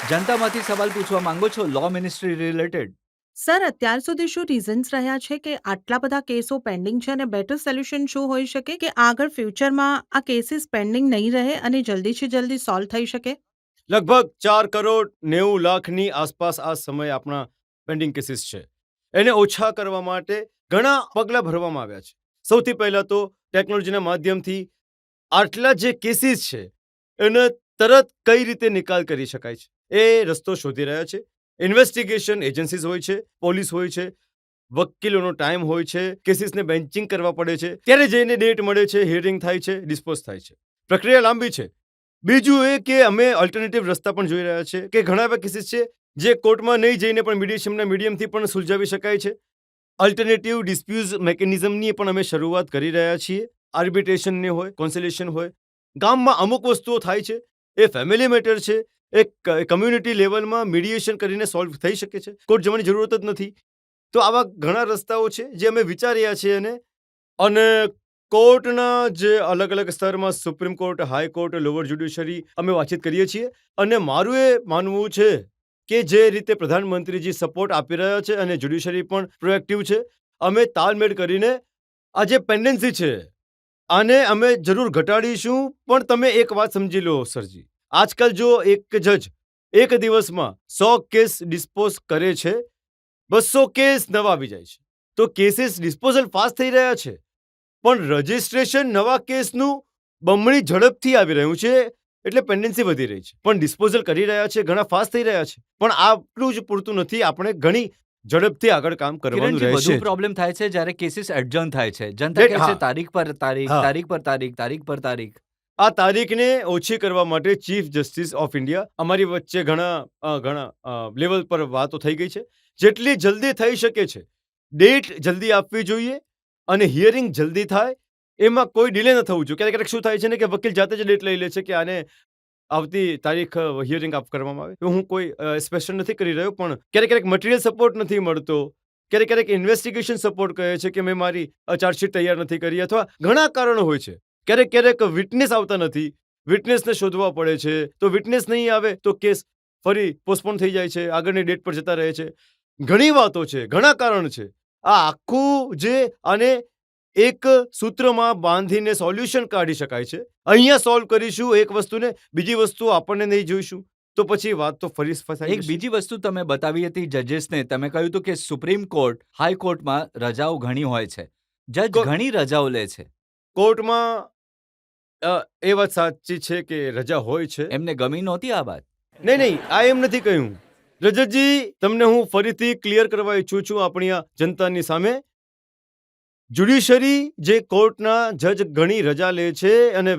Speaker 2: જનતામાંથી સવાલ પૂછવા માંગો છો લો મિનિસ્ટ્રી રિલેટેડ?
Speaker 5: સર, અત્યાર સુધી શું રીઝન્સ રહ્યા છે કે આટલા બધા કેસો પેન્ડિંગ છે અને બેટર સોલ્યુશન શું હોઈ શકે કે આગળ ફ્યુચરમાં આ કેસીસ પેન્ડિંગ નહીં રહે અને જલ્દીથી જલ્દી સોલ્વ થઈ શકે?
Speaker 4: લગભગ 4 કરોડ 90 લાખની આસપાસ આ સમયે આપણા પેન્ડિંગ કેસીસ છે. એને ઓછા કરવા માટે ઘણા પગલાં ભરવામાં આવ્યા છે. સૌથી પહેલા તો ટેકનોલોજીના માધ્યમથી આટલા જે કેસીસ છે એને તરત કઈ રીતે નિકાલ કરી શકાય છે એ રસ્તો શોધી રહ્યા છે. ઇન્વેસ્ટિગેશન એજન્સીઝ હોય છે, પોલીસ હોય છે, વકીલોનો ટાઈમ હોય છે, કેસીસને બેન્ચિંગ કરવા પડે છે, ત્યારે જઈને ડેટ મળે છે, હિયરિંગ થાય છે, ડિસ્પોઝ થાય છે. પ્રક્રિયા લાંબી છે. બીજું એ કે અમે ઓલ્ટરનેટિવ રસ્તા પણ જોઈ રહ્યા છે કે ઘણા એવા કેસીસ છે જે કોર્ટમાં નહીં જઈને પણ મીડિયેશનના મીડિયમથી પણ સુલઝાવી શકાય છે. ઓલ્ટરનેટિવ ડિસ્પ્યુટ મિકેનિઝમની પણ અમે શરૂઆત કરી રહ્યા છીએ. આર્બિટ્રેશનની હોય, કોન્સિલિએશન હોય. ગામમાં અમુક વસ્તુઓ થાય છે, એ ફેમિલી મેટર છે, એક કમ્યુનિટી લેવલમાં મીડિયેશન કરીને સોલ્વ થઈ શકે છે, કોર્ટ જવાની જરૂરત જ નથી. તો આવા ઘણા રસ્તાઓ છે જે અમે વિચાર્યા છીએ. અને કોર્ટના જે અલગ અલગ સ્તરમાં supreme court, high court, lower judiciary અમે વાતચીત કરીએ છીએ. અને મારું એ માનવું છે કે જે રીતે પ્રધાનમંત્રીજી સપોર્ટ આપી રહ્યા છે અને જ્યુડિશરી પણ પ્રોએક્ટિવ છે, અમે તાલમેળ કરીને આ જે પેન્ડન્સી છે આને અમે જરૂર ઘટાડીશું. પણ તમે એક વાત સમજી લો સરજી, આજકાલ જો એક જજ એક દિવસમાં 100 કેસ ડિસ્પોઝ કરે છે, 200 કેસ નવા આવી જાય છે. તો કેસીસ ડિસ્પોઝલ ફાસ્ટ થઈ રહ્યા છે, પણ રજિસ્ટ્રેશન નવા કેસનું બમણી ઝડપથી આવી રહ્યું છે. એટલે પેન્ડન્સી વધી રહી છે, પણ ડિસ્પોઝલ કરી રહ્યા છે, ઘણા ફાસ્ટ થઈ રહ્યા છે. પણ આટલું જ પૂરતું નથી, આપણે ઘણી ઝડપથી આગળ કામ કરવાનું
Speaker 2: કિરણજી,
Speaker 4: રહેશે.
Speaker 2: વધુ પ્રોબ્લેમ થાય છે જ્યારે કેસીસ એડજર્ન થાય છે. જનતા કહે છે
Speaker 4: હા.
Speaker 2: તારીખ પર તારીખ,
Speaker 4: હા.
Speaker 2: તારીખ પર તારીખ, તારીખ પર તારીખ.
Speaker 4: આ તારીખને ઓછી કરવા માટે ચીફ જસ્ટિસ ઓફ ઇન્ડિયા અમારી વચ્ચે ઘણા લેવલ પર વાતો થઈ ગઈ છે. જેટલી જલ્દી થઈ શકે છે ડેટ જલ્દી આપવી જોઈએ અને હિયરિંગ જલ્દી થાય, એમાં કોઈ ડિલે ન થવું જોઈએ. ક્યારેક શું થાય છે ને કે વકીલ જાતે જ ડેટ લઈ લે છે કે આને આવતી તારીખ હિયરિંગ આપ કરવામાં આવે. હું કોઈ સ્પેશિયલ નથી કરી રહ્યો, પણ ક્યારેક મટીરિયલ સપોર્ટ નથી મળતો, ક્યારેક ઇન્વેસ્ટિગેશન સપોર્ટ કહે છે કે મેં મારી ચાર્જશીટ તૈયાર નથી કરી, અથવા ઘણા કારણો હોય છે. ક્યારેક વિટનેસ આવતા નથી, વિટનેસને શોધવા પડે છે, તો વિટનેસ નહીં આવે તો કેસ ફરી પોસ્ટપોન થઈ જાય છે, આગળની ડેટ પર જતા રહે છે. ઘણી વાતો છે, ઘણા કારણ છે. આ આખું જે આને એક સૂત્રમાં બાંધીને સોલ્યુશન કાઢી શકાય છે. અહીંયા સોલ્વ કરીશું એક વસ્તુને, બીજી વસ્તુ આપણને નહીં જોઈશું, તો પછી વાત તો ફરી ફસાઈ
Speaker 2: એક
Speaker 4: જશે.
Speaker 2: બીજી વસ્તુ તમે બતાવી હતી જજીસને. તમે કહ્યું હતું કે સુપ્રીમ કોર્ટ, હાઈકોર્ટમાં રજાઓ ઘણી હોય છે, જજ
Speaker 4: કો-
Speaker 2: ઘણી રજાઓ લે છે.
Speaker 4: કોર્ટમાં એ વાત સાચી છે કે રજા હોય છે.
Speaker 2: એમને ગમી નહોતી આ વાત?
Speaker 4: નહીં, આ એમ નથી કહ્યું. રજતજી, તમને હું ફરીથી ક્લિયર કરવા ઈચ્છું છું આપણી આ જનતાની સામે. જ્યુડિશરી જે કોર્ટના જજ ઘણી રજા લે છે અને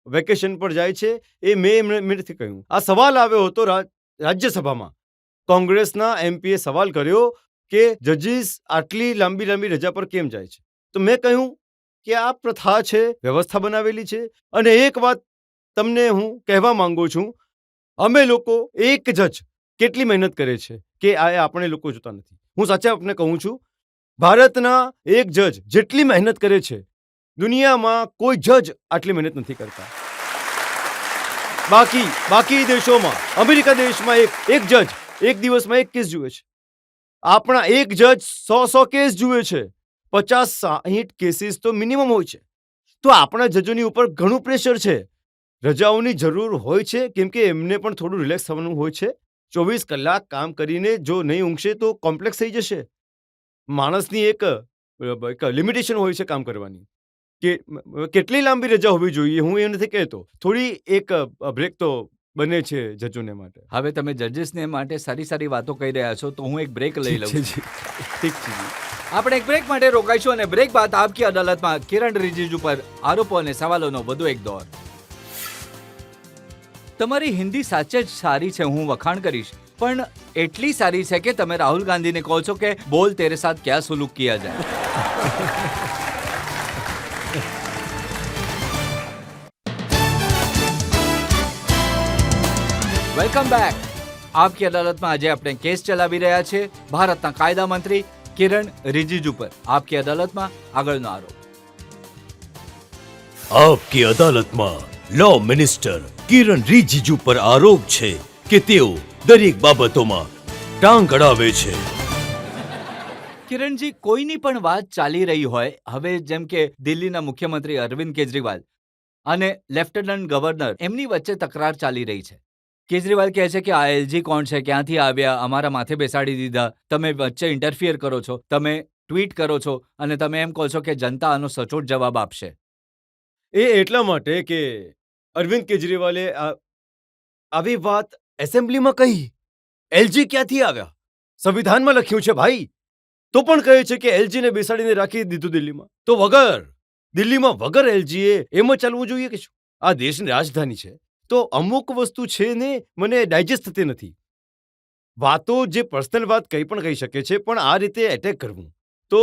Speaker 4: વેકેશન પર જાય છે, એ મેં નથી કહ્યું. આ સવાલ આવ્યો હતો રાજ્યસભામાં. કોંગ્રેસના એમપીએ સવાલ કર્યો કે જજીસ આટલી લાંબી રજા પર કેમ જાય છે? તો મેં કહ્યું કે આ પ્રથા છે, વ્યવસ્થા બનાવેલી છે. અને એક વાત તમને હું કહેવા માંગુ છું, અમે લોકો એક જજ કેટલી મહેનત કરે છે કે આ આપણે લોકો જોતા નથી. હું સાચા આપને કહું છું, ભારતના એક જજ જેટલી મહેનત કરે છે, દુનિયામાં કોઈ જજ આટલી મહેનત નથી કરતા. બાકી દેશોમાં, અમેરિકા દેશમાં એક જજ એક દિવસમાં એક કેસ જુએ છે. આપણા એક જજ 100 કેસ જુએ છે. 50-60 કેસીસ તો મિનિમમ હોય છે. તો આપણા જજોની ઉપર ઘણું પ્રેશર છે. રજાઓની જરૂર હોય છે, કેમ કે એમને પણ થોડું રિલેક્સ થવાનું હોય છે. 24 કલાક કામ કરીને જો નહીં ઊંઘશે તો કોમ્પ્લેક્સ થઈ જશે. માણસની એક લિમિટેશન હોય છે કામ કરવાની, કે કેટલી લાંબી રજા હોવી જોઈએ હું એ નથી કહેતો. થોડી એક બ્રેક તો બને છે જજોને માટે.
Speaker 2: હવે તમે જજીસને માટે સારી વાતો કહી રહ્યા છો, તો હું એક બ્રેક લઈ લઉં છું.
Speaker 4: ઠીક છે જી.
Speaker 2: આપણે એક બ્રેક માટે રોકાઈશું અને બ્રેક બાદ આપકી અદાલતમાં કિરણ રિજિજુ પર આરોપો અને સવાલોનો વધુ એક દોર. તમારી હિન્દી સાચે જ સારી છે, હું વખાણ કરીશ, પણ એટલી સારી છે કે તમે રાહુલ ગાંધીને કહો છો કે બોલ તેરે સાથ ક્યા સુલુક કિયા જાય. Welcome back. આપકી અદાલતમાં આજે આપણે કેસ ચલાવી રહ્યા છે ભારતના કાયદા મંત્રી કિરણ રિજિજુ પર. આપકી અદાલતમાં આગળનો આરોપ.
Speaker 1: આપકી અદાલતમાં લો મિનિસ્ટર કિરણ રિજિજુ પર આરોપ છે કે તેઓ દરેક બાબતોમાં ટાંગ અડાવે છે.
Speaker 2: કિરણજી, કોઈની પણ વાત ચાલી રહી હોય, હવે જેમ કે દિલ્હીના મુખ્યમંત્રી અરવિંદ કેજરીવાલ અને લેફ્ટનન્ટ ગવર્નર, એમની વચ્ચે તકરાર ચાલી રહી છે. કેજરીવાલ કહે છે કે આ એલજી કોણ છે, ક્યાંથી આવ્યા, અમારા માથે બેસાડી દીધા, તમે વચ્ચે ઇન્ટરફિયર કરો છો, તમે ટ્વીટ કરો છો અને તમે એમ કહો છો કે જનતા આનો સચોટ જવાબ આપશે.
Speaker 4: એ એટલા માટે કે અરવિંદ કેજરીવાલે આવી વાત એસેમ્બલીમાં કહી. એલજી ક્યાંથી આવ્યા? સંવિધાનમાં લખ્યું છે ભાઈ. તો પણ કહે છે કે એલજીને બેસાડીને રાખી દીધું દિલ્હીમાં. તો દિલ્હીમાં વગર એલજીએ એમ જ ચાલવું જોઈએ કે શું? આ દેશની રાજધાની છે, તો અમુક વસ્તુ છે ને મને ડાયજેસ્ટ થતી નથી. વાતો જે પર્સનલ વાત કંઈ પણ કહી શકે છે, પણ આ રીતે એટેક કરવું તો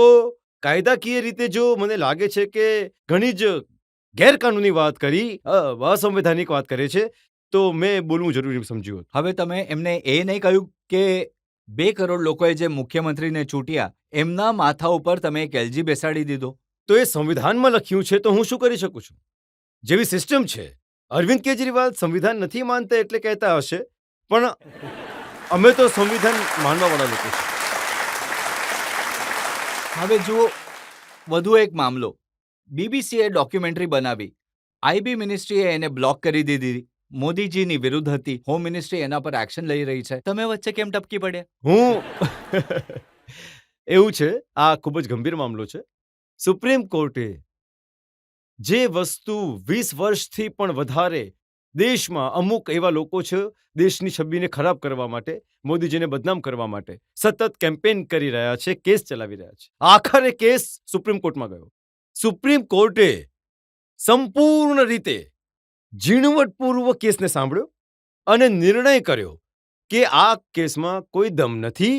Speaker 4: કાયદાકીય રીતે જો મને લાગે છે કે ઘણી જ ગેરકાનૂની વાત કરી, અસંવૈધાનિક વાત કરે છે, તો મેં બોલવું જરૂરી સમજ્યું.
Speaker 2: હવે તમે એમને એ નહીં કહ્યું કે 2 કરોડ લોકોએ જે મુખ્યમંત્રીને ચૂંટ્યા એમના માથા ઉપર તમે એક એલજી બેસાડી દીધો?
Speaker 4: તો એ સંવિધાનમાં લખ્યું છે, તો હું શું કરી શકું છું? જેવી સિસ્ટમ છે. અરવિંદ કેજરીવાલ સંવિધાન નથી માનતા એટલે કહેતા હશે, પણ અમે તો સંવિધાન માનવાવાળા લોકો છીએ.
Speaker 2: હવે જુઓ, વધુ એક મામલો. બીબીસીએ ડોક્યુમેન્ટરી બનાવી, આઈબી મિનિસ્ટ્રીએ એને બ્લોક કરી દીધી. મોદીજીની વિરુદ્ધ હતી, હોમ મિનિસ્ટ્રી એના પર એક્શન લઈ રહી છે. તમે વચ્ચે કેમ ટપકી પડ્યા?
Speaker 4: એવું છે, આ ખૂબ જ ગંભીર મામલો છે. સુપ્રીમ કોર્ટે જે વસ્તુ 20 વર્ષથી પણ વધારે દેશમાં અમુક એવા લોકો છે દેશની છબીને ખરાબ કરવા માટે, મોદીજીને બદનામ કરવા માટે સતત કેમ્પેન કરી રહ્યા છે, કેસ ચલાવી રહ્યા છે. આખરે કેસ સુપ્રીમ કોર્ટમાં ગયો. સુપ્રીમ કોર્ટે સંપૂર્ણ રીતે ઝીણવટપૂર્વક કેસને સાંભળ્યો અને નિર્ણય કર્યો કે આ કેસમાં કોઈ દમ નથી.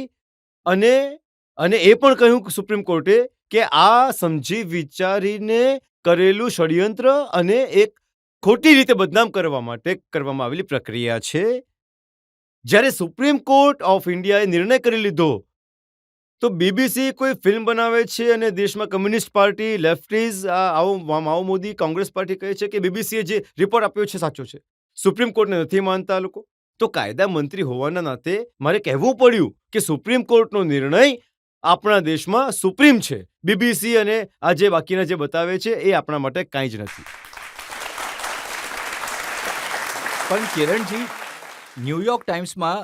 Speaker 4: અને એ પણ કહ્યું સુપ્રીમ કોર્ટે કે આ સમજી વિચારીને કરેલું ષડયંત્ર અને એક ખોટી રીતે બદનામ કરવા માટે કરવામાં આવેલી પ્રક્રિયા છે. જ્યારે સુપ્રીમ કોર્ટ ઓફ ઇન્ડિયાએ નિર્ણય કરી લીધો તો બીબીસી કોઈ ફિલ્મ બનાવે છે અને દેશમાં communist party lefties Mao Modi Congress party કહે છે કે બીબીસીએ જે રિપોર્ટ આપ્યો છે સાચો છે. સુપ્રીમ કોર્ટને નથી માનતા લોકો. તો કાયદા મંત્રી હોવાના નાતે મારે કહેવું પડ્યું કે સુપ્રીમ કોર્ટનો નિર્ણય આપણા દેશમાં સુપ્રીમ છે. બીબીસી અને આજે બાકીના જે બતાવે છે એ આપણા માટે કાંઈ જ નથી.
Speaker 2: પણ કિરણજી, ન્યૂયોર્ક ટાઈમ્સમાં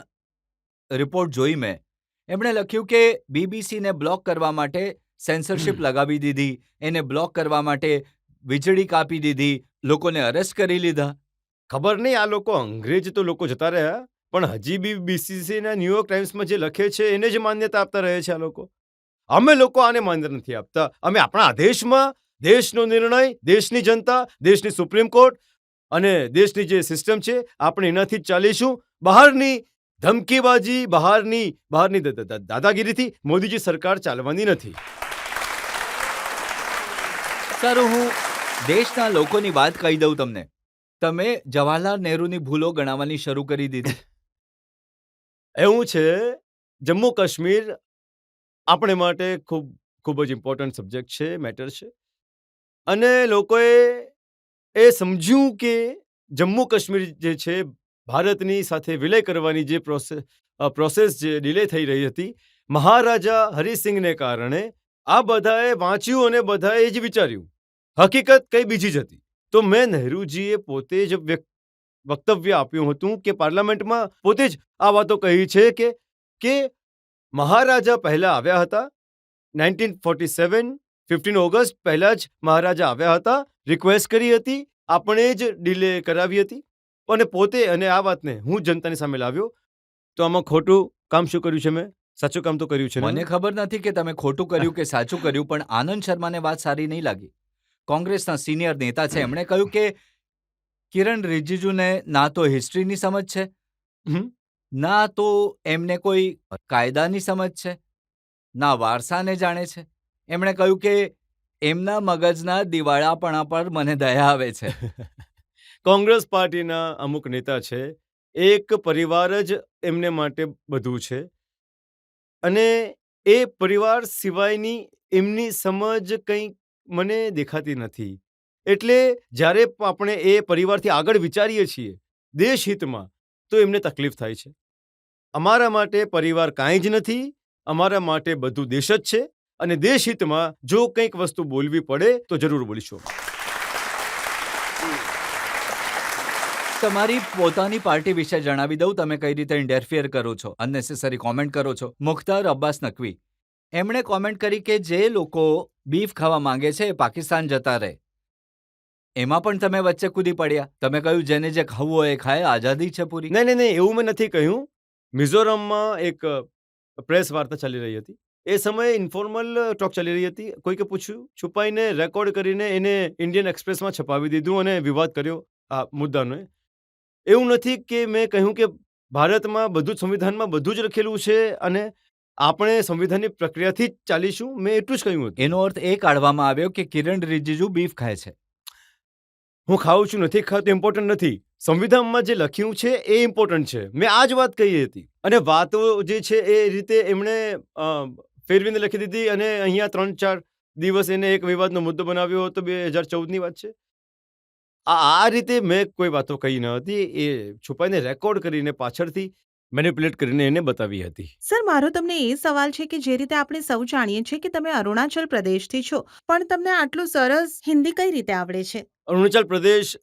Speaker 2: રિપોર્ટ જોઈ મેં. એમણે લખ્યું કે બીબીસીને બ્લોક કરવા માટે સેન્સરશિપ લગાવી દીધી, એને બ્લોક કરવા માટે વીજળી કાપી દીધી, લોકોને અરેસ્ટ કરી લીધા.
Speaker 4: ખબર નહીં આ લોકો અંગ્રેજ તો લોકો જતા રહ્યા પણ હજી બી બીસીસીના ન્યૂયોર્ક ટાઈમ્સમાં જે લખે છે એને જ માન્યતા આપતા રહે છે આ લોકો. અમે લોકો આને માન્યતા નથી આપતા. અમે આપણા આદેશમાં દેશનો નિર્ણય, દેશની જનતા, દેશની સુપ્રીમ કોર્ટ અને દેશની જે સિસ્ટમ છે આપણે એનાથી જ ચાલીશું. બહારની ધમકીબાજી, બહારની દાદાગીરીથી મોદીજી સરકાર ચાલવાની નથી.
Speaker 2: સારું, હું દેશના લોકોની વાત કહી દઉં તમને. તમે જવાહરલાલ નહેરુની ભૂલો ગણાવવાની શરૂ કરી દીધી.
Speaker 4: એવું છે, જમ્મુ કાશ્મીર આપણે માટે ખૂબ જ ઇમ્પોર્ટન્ટ સબ્જેક્ટ છે, મેટર છે. અને લોકોએ એ સમજ્યું કે જમ્મુ કાશ્મીર જે છે ભારતની સાથે વિલય કરવાની જે પ્રોસેસ જે ડિલે થઈ રહી હતી, મહારાજા હરિસિંહને કારણે આ બધાએ વાંચ્યું અને બધાએ જ વિચાર્યું. હકીકત કઈ બીજી જ હતી. તો મેં નહેરુજીએ પોતે જ વક્તવ્ય આપ્યું હતું કે પાર્લામેન્ટમાં પોતે જ આ વાતો કહી છે કે મહારાજા પહેલા આવ્યા હતા 1947 15 ઓગસ્ટ પહેલા જ મહારાજા આવ્યા હતા, રિક્વેસ્ટ કરી હતી, આપણે જ ડિલે કરાવી હતી અને પોતે અને આ વાતને હું જનતાની સામે લાવ્યો. તો આમાં ખોટું કામ શું કર્યું છે? મેં સાચું કામ તો કર્યું છે ને?
Speaker 2: મને ખબર નથી કે તમે ખોટું કર્યું કે સાચું કર્યું, પણ આનંદ શર્માને વાત સારી નહીં લાગી. કોંગ્રેસના સિનિયર નેતા છે, એમણે કહ્યું કે કિરણ રિજિજુને ના તો હિસ્ટ્રીની સમજ છે, ના તો એમને કોઈ કાયદાની સમજ છે, ના વારસાને જાણે છે. એમણે કહ્યું કે એમના મગજના દિવાળાપણા પર મને દયા આવે છે.
Speaker 4: કોંગ્રેસ પાર્ટીના અમુક નેતા છે, એક પરિવાર જ એમને માટે બધું છે અને એ પરિવાર સિવાયની એમની સમજ કંઈ મને દેખાતી નથી. એટલે જ્યારે આપણે એ પરિવારથી આગળ વિચારીએ છીએ દેશહિતમાં તો એમને તકલીફ થાય છે. અમારા માટે પરિવાર કાંઈ જ નથી, અમારા માટે બધું દેશ જ છે અને દેશહિતમાં જો કંઈક વસ્તુ બોલવી પડે તો જરૂર બોલીશું.
Speaker 2: તમારી પોતાની પાર્ટી વિશે જણાવી દઉં, તમે કઈ રીતે ઇન્ટરફિયર કરો છો, અનનેસેસરી કોમેન્ટ કરો છો. મુખ્તાર અબ્બાસ નકવી, એમણે કોમેન્ટ કરી કે જે લોકો બીફ ખાવા માંગે છે એ પાકિસ્તાન જતા રહે. એમાં પણ તમે વચ્ચે કૂદી પડ્યા. તમે કહ્યું જેને જે ખાવું હોય એ ખાય, આઝાદી છે પૂરી.
Speaker 4: નહીં, એવું મેં નથી કહ્યું. મિઝોરમમાં એક પ્રેસ વાર્તા ચાલી રહી હતી. એ સમયે ઇન્ફોર્મલ ટોક ચાલી રહી હતી. કોઈકે પૂછ્યું, છુપાઈને રેકોર્ડ કરીને એને ઇન્ડિયન એક્સપ્રેસમાં છપાવી દીધું અને વિવાદ કર્યો આ મુદ્દાનો. એવું નથી કે મેં કહ્યું કે ભારતમાં બધું જ સંવિધાનમાં બધું જ લખેલું છે અને આપણે સંવિધાનની પ્રક્રિયાથી જ ચાલીશું. મેં એટલું જ કહ્યું હતું.
Speaker 2: એનો અર્થ એ કાઢવામાં આવ્યો કે કિરણ રિજિજુ બીફ ખાય છે.
Speaker 4: હું ખાઉં છું નથી ખાતું ઇમ્પોર્ટન્ટ નથી. સંવિધાનમાં જે લખ્યું છે એ ઇમ્પોર્ટન્ટ છે. મેં આ જ વાત કહી હતી અને વાતો જે છે એ રીતે એમણે ફેરવીને લખી દીધી અને અહીંયા 3-4 દિવસ એને એક વિવાદનો મુદ્દો બનાવ્યો હતો. 2014ની વાત છે. આ રીતે મેં કોઈ વાતો કહી ન હતી. એ છુપાઈને રેકોર્ડ કરીને પાછળથી મેનિપ્યુલેટ કરીને એને બતાવી હતી.
Speaker 5: સર, મારો તમને એ સવાલ છે કે જે રીતે આપણે સૌ જાણીએ છીએ કે તમે અરુણાચલ પ્રદેશથી છો, પણ તમને આટલું સરસ હિન્દી કઈ રીતે આવડે છે?
Speaker 4: અરુણાચલ પ્રદેશ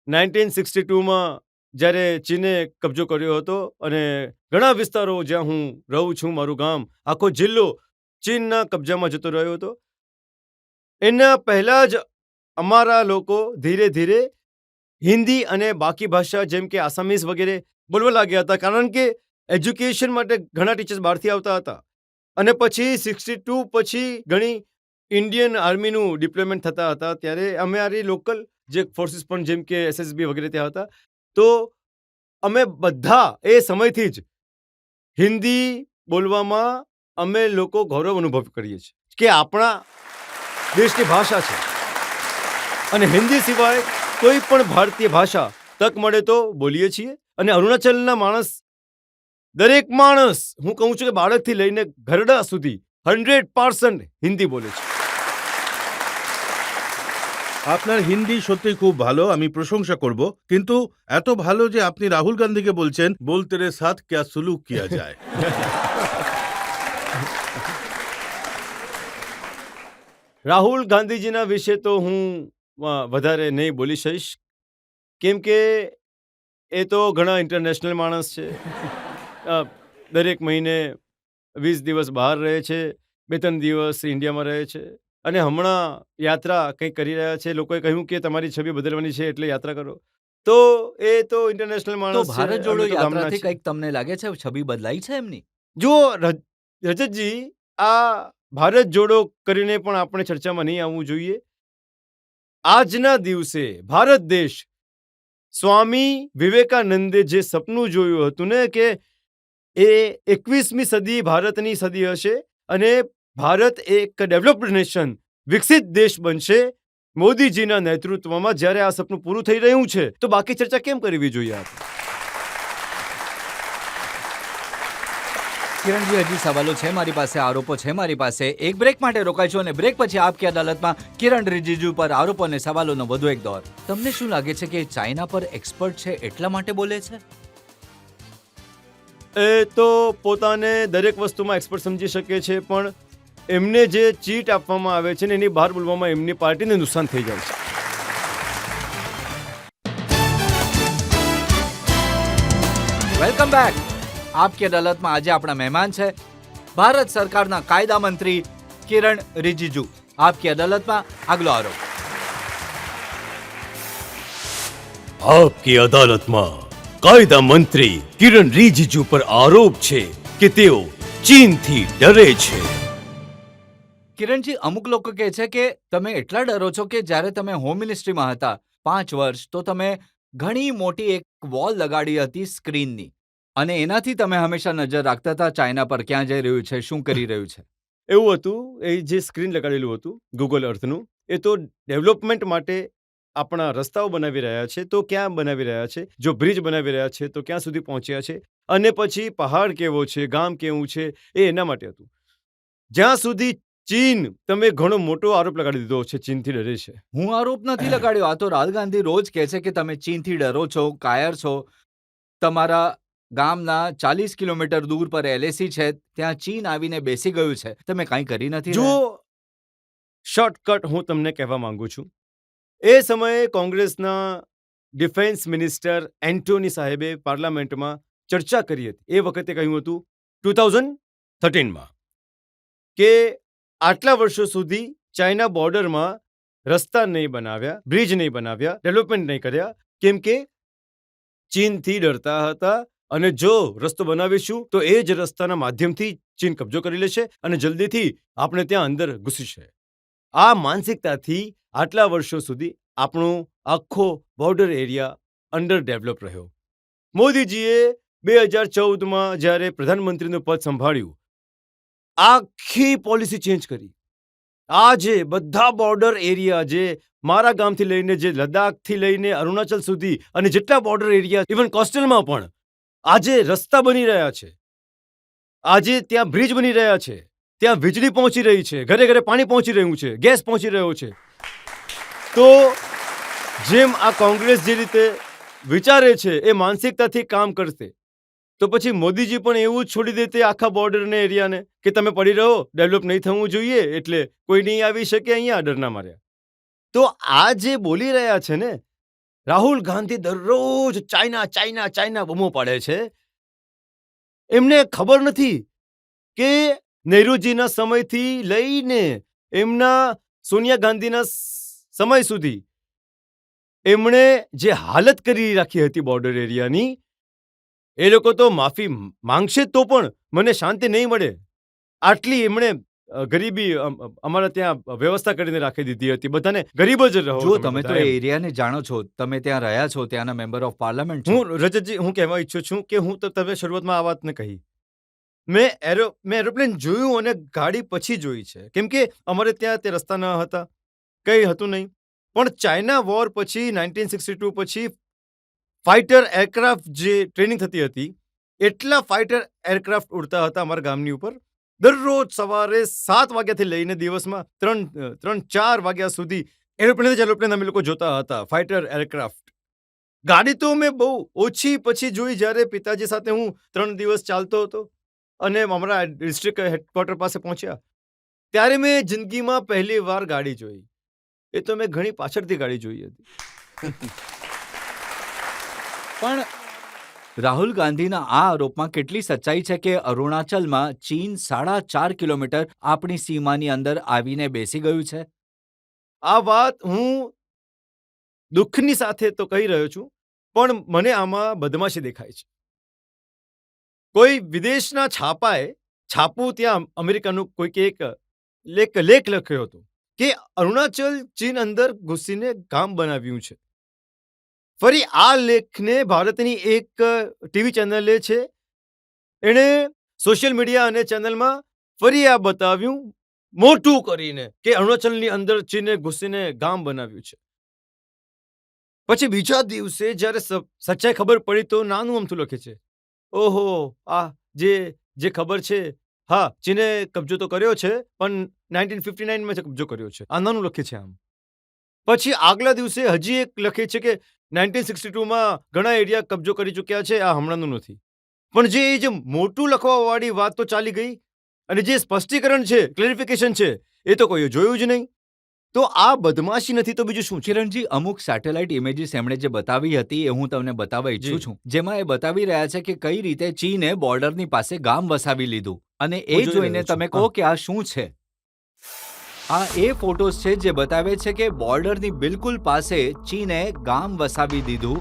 Speaker 4: 1962માં જ્યારે ચીને કબજો કર્યો હતો અને ઘણા વિસ્તારો જ્યાં હું રહું છું, મારું ગામ, આખો જિલ્લો ચીનના કબજામાં જતો રહ્યો હતો. એના પહેલા જ અમારા લોકો ધીરે ધીરે હિન્દી અને બાકી ભાષા જેમ કે આસામીઝ વગેરે બોલવા લાગ્યા હતા, કારણ કે એજ્યુકેશન માટે ઘણા ટીચર્સ બહારથી આવતા હતા. અને પછી 62 પછી ઘણી ઇન્ડિયન આર્મીનું ડિપ્લોયમેન્ટ થતા હતા. ત્યારે અમારી લોકલ જે ફોર્સિસ પણ જેમ કે એસએસબી વગેરે ત્યાં હતા. તો અમે બધા એ સમયથી જ હિન્દી બોલવામાં અમે લોકો ગૌરવ અનુભવ કરીએ છીએ કે આપણા દેશની ભાષા છે અને હિન્દી સિવાય કોઈ પણ ભારતીય ભાષા તક મળે તો બોલીએ છીએ. અને અરુણાચલના માણસ, દરેક માણસ, હું કહું છું કે બાળકથી લઈને ઘરડા સુધી 100% হিন্দি બોલે છે.
Speaker 6: আপনার হিন্দি সত্যি খুব ভালো, আমি প্রশংসা করব, কিন্তু এত ভালো যে আপনি রাহুল গান্ধীকে বলছেন বলতে রে সাথ ক্যা সুলুক কিয়া যায়।
Speaker 4: રાહુલ ગાંધીજીના વિશે તો હું વધારે નહીં બોલી શકીશ, કેમ કે એ તો ઘણા ઇન્ટરનેશનલ માણસ છે. દરેક મહિને 20 દિવસ બહાર રહે છે, 2-3 દિવસ ઇન્ડિયામાં રહે છે, અને હમણાં યાત્રા કંઈક કરી રહ્યા છે. લોકોએ કહ્યું કે તમારી છબી બદલવાની છે એટલે યાત્રા કરો. તો એ તો ઇન્ટરનેશનલ
Speaker 2: તો
Speaker 4: માણસ છે.
Speaker 2: ભારત જોડો
Speaker 4: અમે તો ગામના
Speaker 2: યાત્રાથી
Speaker 4: છીએ.
Speaker 2: કંઈક તમને લાગે છે છબી બદલાઈ છે એમની?
Speaker 4: જો રજતજી, આ ભારત જોડો કરીને પણ આપણે ચર્ચામાં નહીં આવવું જોઈએ. આજના દિવસે ભારત દેશ સ્વામી વિવેકાનંદે જે સપનું જોયું હતું ને કે એ 21મી સદી ભારતની સદી હશે અને ભારત એક ડેવલપ્ડ નેશન, વિકસિત દેશ બનશે મોદીજીના નેતૃત્વમાં. જ્યારે આ સપનું પૂરું થઈ રહ્યું છે તો બાકી ચર્ચા કેમ કરવી જોઈએ આપણે?
Speaker 2: કિરણજી, હજી સવાલો છે મારી પાસે, આરોપો છે મારી પાસે. એક બ્રેક માટે રોકાઈશું અને બ્રેક પછી આપકી અદાલતમાં કિરણ રિજિજુ પર આરોપો અને સવાલોનો વધુ એક દોર. તમને શું લાગે છે કે ચાઇના પર એક્સપર્ટ છે એટલા માટે બોલે છે?
Speaker 4: એ તો પોતાને દરેક વસ્તુમાં એક્સપર્ટ સમજી શકે છે, પણ એમને જે ચીટ આપવામાં આવે છે ને એની બહાર બોલવામાં એમની પાર્ટીને નુકસાન થઈ જાય છે.
Speaker 2: Welcome back. આપકી અદાલતમાં આજે આપણા મહેમાન છે ભારત સરકારના કાયદા મંત્રી કિરણ રિજિજુ. આપકી અદાલતમાં આગલો આરોપ.
Speaker 1: આપકી અદાલતમાં કાયદા મંત્રી કિરણ રિજિજુ પર આરોપ છે કે તેઓ ચીનથી ડરે છે.
Speaker 2: કિરણજી, અમુક લોકો કહે છે કે તમે એટલા ડરો છો કે જ્યારે તમે હોમ મિનિસ્ટ્રીમાં હતા 5 વર્ષ, તો તમે ઘણી મોટી એક વોલ લગાડી હતી સ્ક્રીનની, અને એનાથી તમે હંમેશા નજર રાખતા હતા ચાઇના પર, ક્યાં જઈ રહ્યું છે, શું કરી રહ્યું છે.
Speaker 4: એવું હતું, એ જે સ્ક્રીન લગાડેલું હતું ગૂગલ અર્થનું, એ તો ડેવલપમેન્ટ માટે આપણા રસ્તાઓ બનાવી રહ્યા છે તો ક્યાં બનાવી રહ્યા છે, જો બ્રિજ બનાવી રહ્યા છે તો ક્યાં સુધી પહોંચ્યા છે, અને પછી પહાડ કેવો છે, ગામ કેવું છે, એ એના માટે હતું. જ્યાં સુધી ચીન, તમે ઘણો મોટો આરોપ લગાડી દીધો છે ચીનથી ડરે છે.
Speaker 2: હું આરોપ નથી લગાડ્યો. આ તો રાહુલ ગાંધી રોજ કહે છે કે તમે ચીનથી ડરો છો, કાયર છો. તમારા ગામના 40 કિલોમીટર દૂર પર એલએસી છે, ત્યાં ચીન આવીને બેસી ગયું છે, તમે કાંઈ કરી નથી
Speaker 4: જો
Speaker 2: રહ્યા?
Speaker 4: શોર્ટકટ હું તમને કહેવા માંગુ છું, એ સમયે કોંગ્રેસના ડિફેન્સ મિનિસ્ટર એન્ટોની સાહેબે પાર્લામેન્ટમાં ચર્ચા કરી હતી. એ વખતે કહ્યું હતું 2013માં કે આટલા વર્ષો સુધી ચાઇના બોર્ડરમાં રસ્તા નહીં બનાવ્યા, બ્રિજ નહીં બનાવ્યા, ડેવલપમેન્ટ નહીં કર્યા, કેમ કે ચીનથી ડરતા હતા. અને જો રસ્તો બનાવીશું તો એ જ રસ્તાના માધ્યમથી ચીન કબજો કરી લેશે અને જલ્દીથી આપણે ત્યાં અંદર ઘૂસશે. આ માનસિકતાથી આટલા વર્ષો સુધી આપણો આખો બોર્ડર એરિયા અંડર ડેવલપ રહ્યો. મોદીજીએ 2014માં જ્યારે પ્રધાનમંત્રીનું પદ સંભાળ્યું, આખી પોલિસી ચેન્જ કરી. આજે બધા બોર્ડર એરિયા, જે મારા ગામથી લઈને, જે લદ્દાખથી લઈને અરુણાચલ સુધી, અને જેટલા બોર્ડર એરિયા, ઇવન કોસ્ટલમાં પણ આજે રસ્તા બની રહ્યા છે, આજે ત્યાં બ્રિજ બની રહ્યા છે, ત્યાં વીજળી પહોંચી રહી છે, ઘરે ઘરે પાણી પહોંચી રહ્યું છે, ગેસ પહોંચી રહ્યો છે. તો જેમ આ કોંગ્રેસ જે રીતે વિચારે છે એ માનસિકતાથી કામ કરશે તો પછી મોદીજી પણ એવું જ છોડી દેતે આખા બોર્ડરને એરિયાને કે તમે પડી રહો, ડેવલપ નહીં થવું જોઈએ, એટલે કોઈ નહીં આવી શકે અહીંયા, ડરના માર્યા. તો આ જે બોલી રહ્યા છે ને, રાહુલ ગાંધી દરરોજ ચાઇના ચાઇના ચાઇના બૂમો પાડે છે. એમને ખબર નથી કે નહેરુજીના સમયથી લઈને એમના સોનિયા ગાંધીના સમય સુધી એમણે જે હાલત કરી રાખી હતી બોર્ડર એરિયાની, એ લોકો તો માફી માંગશે તો પણ મને શાંતિ નહીં મળે. આટલી એમણે ગરીબી અમારા ત્યાં વ્યવસ્થા કરીને રાખી દીધી હતી, બધાને ગરીબ જ રહો.
Speaker 2: જો તમે તો એ એરિયાને જાણો છો, તમે ત્યાં રહ્યા છો, ત્યાંના મેમ્બર ઓફ પાર્લામેન્ટ છો.
Speaker 4: હું રજતજી, હું કહેવા ઈચ્છું છું કે હું તો તમે શરૂઆતમાં આ વાતને કહી, મેં એરોપ્લેન જોયું અને ગાડી પછી જોઈ છે, કેમ કે અમારે ત્યાં તે રસ્તા ન હતા, કંઈ હતું નહીં. પણ ચાઇના વોર પછી 1962 પછી ફાઇટર એરક્રાફ્ટ જે ટ્રેનિંગ થતી હતી, એટલા ફાઇટર એરક્રાફ્ટ ઉડતા હતા અમારા ગામની ઉપર. દરરોજ સવારે 7 વાગ્યાથી લઈને દિવસમાં 3-4 વાગ્યા સુધી એરોપ્લેન અમે લોકો જોતા હતા, ફાઇટર એરક્રાફ્ટ. ગાડી તો મેં બહુ ઓછી પછી જોઈ, જ્યારે પિતાજી સાથે હું 3 દિવસ ચાલતો હતો અને અમારા ડિસ્ટ્રિક્ટ હેડક્વાર્ટર પાસે પહોંચ્યા, ત્યારે મેં જિંદગીમાં પહેલી વાર ગાડી જોઈ. એ તો મેં ઘણી પાછળથી ગાડી જોઈ હતી.
Speaker 2: પણ રાહુલ ગાંધીના આ આરોપમાં કેટલી સચ્ચાઈ છે કે અરુણાચલમાં ચીન 4.5 કિલોમીટર આપણી સીમાની અંદર આવીને બેસી ગયું છે?
Speaker 4: આ વાત હું દુઃખની સાથે તો કહી રહ્યો છું, પણ મને આમાં બદમાશી દેખાય છે. કોઈ વિદેશના છાપું ત્યાં અમેરિકાનું કોઈક એક લેખ લખ્યો હતો કે અરુણાચલ ચીન અંદર ઘૂસીને ગામ બનાવ્યું છે. ફરી આ લેખને ભારતની એક ટીવી ચેનલે છે, એણે સોશિયલ મીડિયા અને ચેનલમાં ફરી આ બતાવ્યું મોટું કરીને કે અરુણાચલની અંદર ચીને ઘૂસીને ગામ બનાવ્યું છે. પછી બીજા દિવસે જ્યારે સચ્ચાઈ ખબર પડી તો નાનું અમથું લખે છે, ઓહો, આ જે ખબર છે, હા, ચીને કબજો તો કર્યો છે, પણ 1959માં કબજો કર્યો છે. આ નાનું લખે છે આમ. પછી આગલા દિવસે હજી એક લખે છે કે 1962માં ઘણા એરિયા કબજો કરી ચૂક્યા છે, આ હમણાંનું નથી. પણ જે મોટું લખવાવાળી વાત તો ચાલી ગઈ, અને જે સ્પષ્ટીકરણ છે, ક્લેરિફિકેશન છે, એ તો કોઈએ જોયું જ નહીં. તો આ બદમાશી નથી તો બીજું શું છે?
Speaker 2: કિરણજી, અમુક સેટેલાઇટ ઇમેજીસ એમણે જે બતાવી હતી એ હું તમને બતાવવા ઈચ્છું
Speaker 4: જી.
Speaker 2: છું, જેમાં એ બતાવી રહ્યા છે કે કઈ રીતે ચીને બોર્ડરની પાસે ગામ વસાવી લીધું. અને એ
Speaker 4: હું જોઈ
Speaker 2: જોઈને
Speaker 4: રહ્યો છું.
Speaker 2: તમે કહો કે આ શું છે. આ એ ફોટોસ છે જે બતાવે છે કે બોર્ડરની બિલકુલ પાસે ચીને ગામ વસાવી દીધું.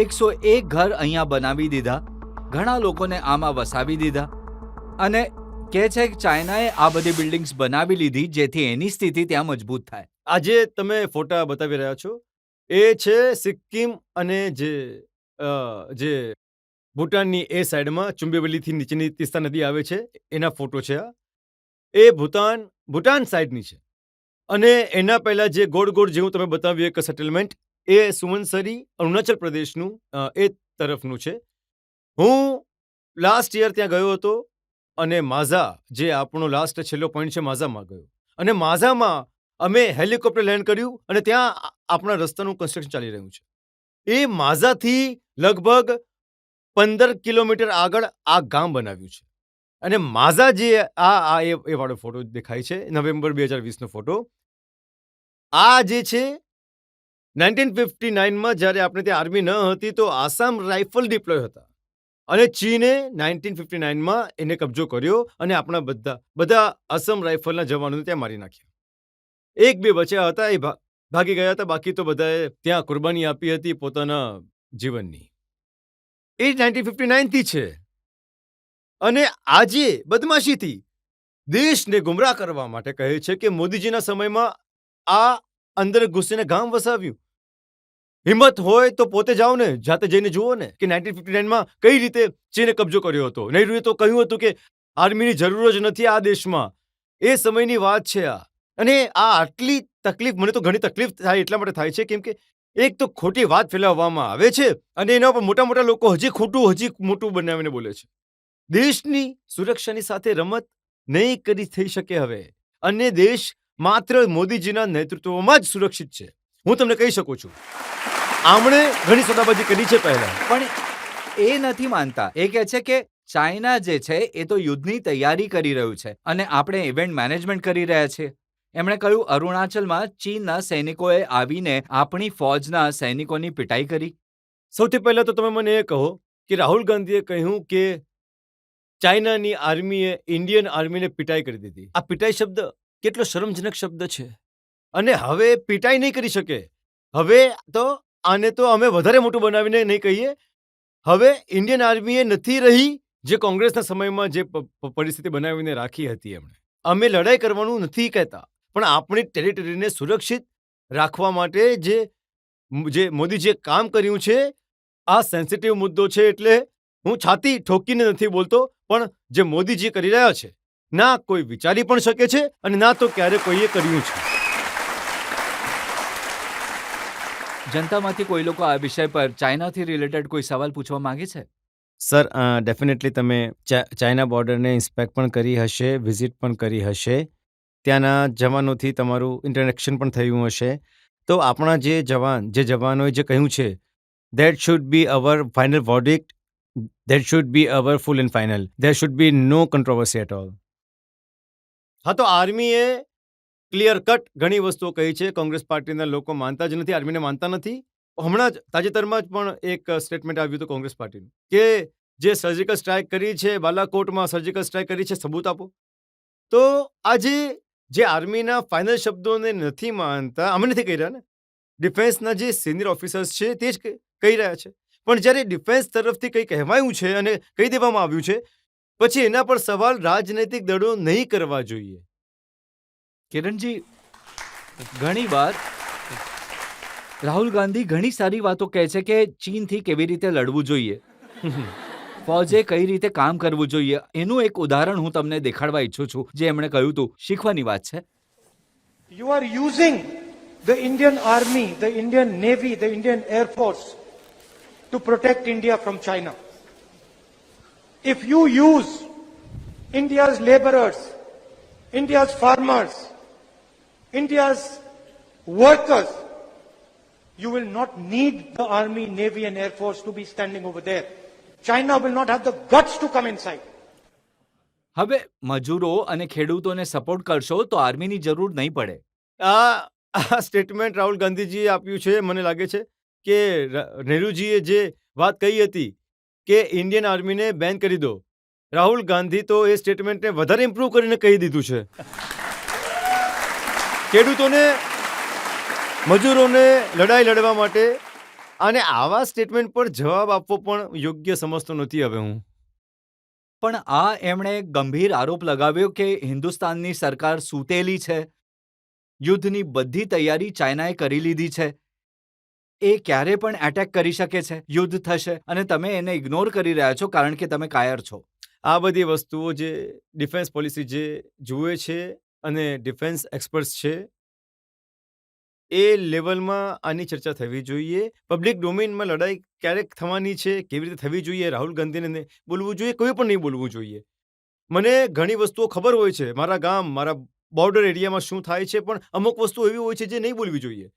Speaker 2: 101 ઘર અહીંયા બનાવી દીધા, ઘણા લોકોને આમાં વસાવી દીધા, અને કહે છે કે ચાઇનાએ આ બધી બિલ્ડિંગ્સ બનાવી લીધી જેથી એની સ્થિતિ ત્યાં મજબૂત થાય.
Speaker 4: આજે તમે ફોટા બતાવી રહ્યા છો, એ છે સિક્કિમ અને જે ભૂટાનની એ સાઈડમાં ચુંબેવલીથી નીચેની તીસ્તા નદી આવે છે, એના ફોટો છે આ. એ ભૂટાન સાઈડની છે. અને એના પહેલા જે ગોળ જેવું તમે બતાવ્યું એક સેટલમેન્ટ, એ સુમનસરી અરુણાચલ પ્રદેશનું એ તરફનું છે. હું લાસ્ટ યર ત્યાં ગયો હતો, અને માઝા, જે આપણો લાસ્ટ છેલ્લો પોઈન્ટ છે, માઝામાં ગયો. અને માઝામાં અમે હેલિકોપ્ટર લેન્ડ કર્યું, અને ત્યાં આપણા રસ્તાનું કન્સ્ટ્રક્શન ચાલી રહ્યું છે. એ માઝાથી લગભગ 15 કિલોમીટર આગળ આ ગામ બનાવ્યું છે. અને માઝા જે એ વાળો ફોટો દેખાય છે, નવેમ્બર 2020નો ફોટો. આ જે છે 1959માં જ્યારે આપણે ત્યાં આર્મી ન હતી તો આસામ રાઇફલ ડિપ્લોય હતા, અને ચીને 1959માં એને કબજો કર્યો અને આપણા બધા આસામ રાઇફલના જવાનોને ત્યાં મારી નાખ્યા. 1-2 બચ્યા હતા, એ ભાગી ગયા હતા, બાકી તો બધાએ ત્યાં કુરબાની આપી હતી પોતાના જીવનની. એ 1959થી છે. અને આજે બદમાશીથી દેશને ગુમરાહ કરવા માટે કહે છે કે મોદીજીના સમયમાં આ અંદર ઘૂસીને ગામ વસાવ્યું. હિંમત હોય તો પોતે જાઓ ને, જાતે જઈને જુઓ ને કે 1959માં કઈ રીતે ચીને કબજો કર્યો હતો. નહેરુએ તો કહ્યું હતું કે આર્મીની જરૂર જ નથી આ દેશમાં. એ સમયની વાત છે આ. અને આ આટલી તકલીફ, મને તો ઘણી તકલીફ થાય એટલા માટે થાય છે કેમ કે એક તો ખોટી વાત ફેલાવવામાં આવે છે, અને એના ઉપર મોટા લોકો હજી મોટું બનાવીને બોલે છે. દેશની સુરક્ષાની સાથે રમત નહીં કરી થઈ શકે હવે, અને દેશ માત્ર મોદીજીના નેતૃત્વમાં જ સુરક્ષિત છે. હું તમને કહી શકું છું. આમણે ઘણી સોદાબાજી કરી છે પહેલા.
Speaker 2: પણ એ નથી માનતા. એ કહે છે કે ચાઇના જે છે એ તો યુદ્ધની તૈયારી કરી રહ્યું છે અને આપણે ઇવેન્ટ મેનેજમેન્ટ કરી રહ્યા છીએ. એમણે કહ્યું અરુણાચલમાં ચીનના સૈનિકોએ આવીને આપણી ફૌજના સૈનિકોની પિટાઈ કરી.
Speaker 4: સૌથી પહેલા તો તમે મને એ કહો કે રાહુલ ગાંધીએ કહ્યું કે ચાઇનાની આર્મીએ ઇન્ડિયન આર્મીને પિટાઈ કરી દીધી. આ પિટાઈ શબ્દ કેટલો શરમજનક શબ્દ છે. અને હવે પિટાઈ નહીં કરી શકે. હવે તો આને તો અમે વધારે મોટું બનાવીને નહીં કહીએ. હવે ઇન્ડિયન આર્મીએ નથી રહી જે કોંગ્રેસના સમયમાં જે પરિસ્થિતિ બનાવીને રાખી હતી. એમણે અમે લડાઈ કરવાનું નથી કહેતા, પણ આપણી ટેરિટરીને સુરક્ષિત રાખવા માટે જે મોદીજીએ કામ કર્યું છે, આ સેન્સિટિવ મુદ્દો છે, એટલે હું છાતી ઠોકીને નથી બોલતો, પણ જે મોદીજી કરી રહ્યા છે, ના કોઈ વિચારી પણ શકે છે અને ના તો ક્યારે કોઈએ કર્યું છે.
Speaker 2: જનતામાંથી કોઈ લોકો આ વિષય પર ચાઇનાથી રિલેટેડ કોઈ સવાલ પૂછવા માંગે છે?
Speaker 4: સર ડેફિનેટલી તમે ચાઇના બોર્ડરને ઇન્સ્પેક્ટ પણ કરી હશે, વિઝિટ પણ કરી હશે, ત્યાંના જવાનોથી તમારું ઇન્ટરેક્શન પણ થયું હશે. તો આપણા જે જવાનોએ જે કહ્યું છે, that should be our final verdict, that should be our full and final, there should be no controversy at all. હા, તો આર્મીએ ક્લિયર કટ ઘણી વસ્તુઓ કહી છે. કોંગ્રેસ પાર્ટીના લોકો માનતા જ નથી, આર્મીને માનતા નથી. હમણાં જ તાજેતરમાં જ પણ એક સ્ટેટમેન્ટ આવ્યું હતું કોંગ્રેસ પાર્ટીનું કે જે સર્જિકલ સ્ટ્રાઇક કરી છે, બાલાકોટમાં સર્જિકલ સ્ટ્રાઇક કરી છે, સબૂત આપો. તો આજે જે આર્મીના ફાઇનલ શબ્દોને નથી માનતા, અમે નથી કહી રહ્યા ને, ડિફેન્સના જે સિનિયર ઓફિસર્સ છે તે જ કહી રહ્યા છે. પણ જ્યારે ડિફેન્સ તરફથી કંઈ કહેવાયું છે અને કહી દેવામાં આવ્યું છે, પછી એના પર સવાલ રાજનૈતિક દળો નહીં કરવા જોઈએ.
Speaker 2: કિરણજી, ઘણીવાર રાહુલ ગાંધી ઘણી સારી વાતો કહે છે કે ચીનથી કેવી રીતે લડવું જોઈએ, ફૌજે કઈ રીતે કામ કરવું જોઈએ. એનું એક ઉદાહરણ હું તમને દેખાડવા ઈચ્છું છું, જે એમણે કહ્યું હતું. શીખવાની વાત છે.
Speaker 7: You are using the Indian Army, the Indian Navy, the Indian Air Force to protect India from China. If you use India's laborers, India's farmers, India's workers, you will not need the Army, Navy and Air Force to be standing over there. China will not have the guts to come inside.
Speaker 2: હવે મજૂરો અને ખેડૂતોને સપોર્ટ કરશો તો આર્મીની જરૂર નહીં પડે.
Speaker 4: આ સ્ટેટમેન્ટ રાહુલ ગાંધીજીએ આપ્યું છે. મને લાગે છે કે નહેરુજીએ જે વાત કહી હતી કે ઇન્ડિયન આર્મીને બેન કરી દો, રાહુલ ગાંધી તો એ સ્ટેટમેન્ટને વધારે ઇમ્પ્રૂવ કરીને કહી દીધું છે. ખેડૂતોને, મજૂરોને લડાઈ લડવા માટે. અને આવા સ્ટેટમેન્ટ પર જવાબ આપવો પણ યોગ્ય સમજતો નથી હવે હું.
Speaker 2: પણ આ એમણે ગંભીર આરોપ લગાવ્યો કે હિન્દુસ્તાનની સરકાર સૂતેલી છે, યુદ્ધની બધી તૈયારી ચાઇનાએ કરી લીધી છે, એ ક્યારે પણ એટેક કરી શકે છે, યુદ્ધ થશે, અને તમે એને ઇગ્નોર કરી રહ્યા છો કારણ કે તમે કાયર છો.
Speaker 4: આ બધી વસ્તુઓ જે ડિફેન્સ પોલિસી જે જુએ છે અને ડિફેન્સ એક્સપર્ટ્સ છે એ લેવલમાં આની ચર્ચા થવી જોઈએ. પબ્લિક ડોમેઇનમાં લડાઈ ક્યારેક થવાની છે, કેવી રીતે થવી જોઈએ, રાહુલ ગાંધીને બોલવું જોઈએ, કોઈ પણ નહીં બોલવું જોઈએ. મને ઘણી વસ્તુઓ ખબર હોય છે, મારા ગામ, મારા બોર્ડર એરિયામાં શું થાય છે, પણ અમુક વસ્તુ એવી હોય છે જે નહીં બોલવી જોઈએ.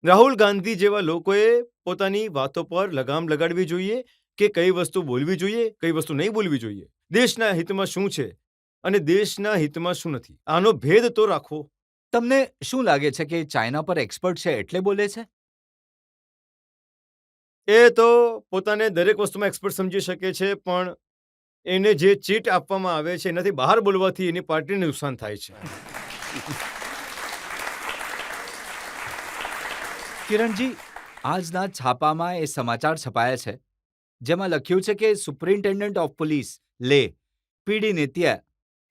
Speaker 4: રાહુલ ગાંધી જેવા લોકોએ પોતાની વાતો પર લગામ લગાડવી જોઈએ કે કઈ વસ્તુ બોલવી જોઈએ, કઈ વસ્તુ નહીં બોલવી જોઈએ, દેશના હિતમાં શું છે અને દેશના હિતમાં શું નથી, આનો ભેદ તો રાખવો.
Speaker 2: તમને શું લાગે છે કે ચાઇના પર એક્સપર્ટ છે એટલે બોલે છે?
Speaker 4: એ તો પોતાને દરેક વસ્તુમાં એક્સપર્ટ સમજી શકે છે, પણ એને જે ચીટ આપવામાં આવે છે એનાથી બહાર બોલવાથી એની પાર્ટીને નુકસાન થાય છે.
Speaker 2: કિરણજી, આજના છાપામાં એ સમાચાર છપાયા છે જેમાં લખ્યું છે કે સુપ્રિન્ટેન્ડન્ટ ઓફ પોલીસ લેહ પીડી નિત્યા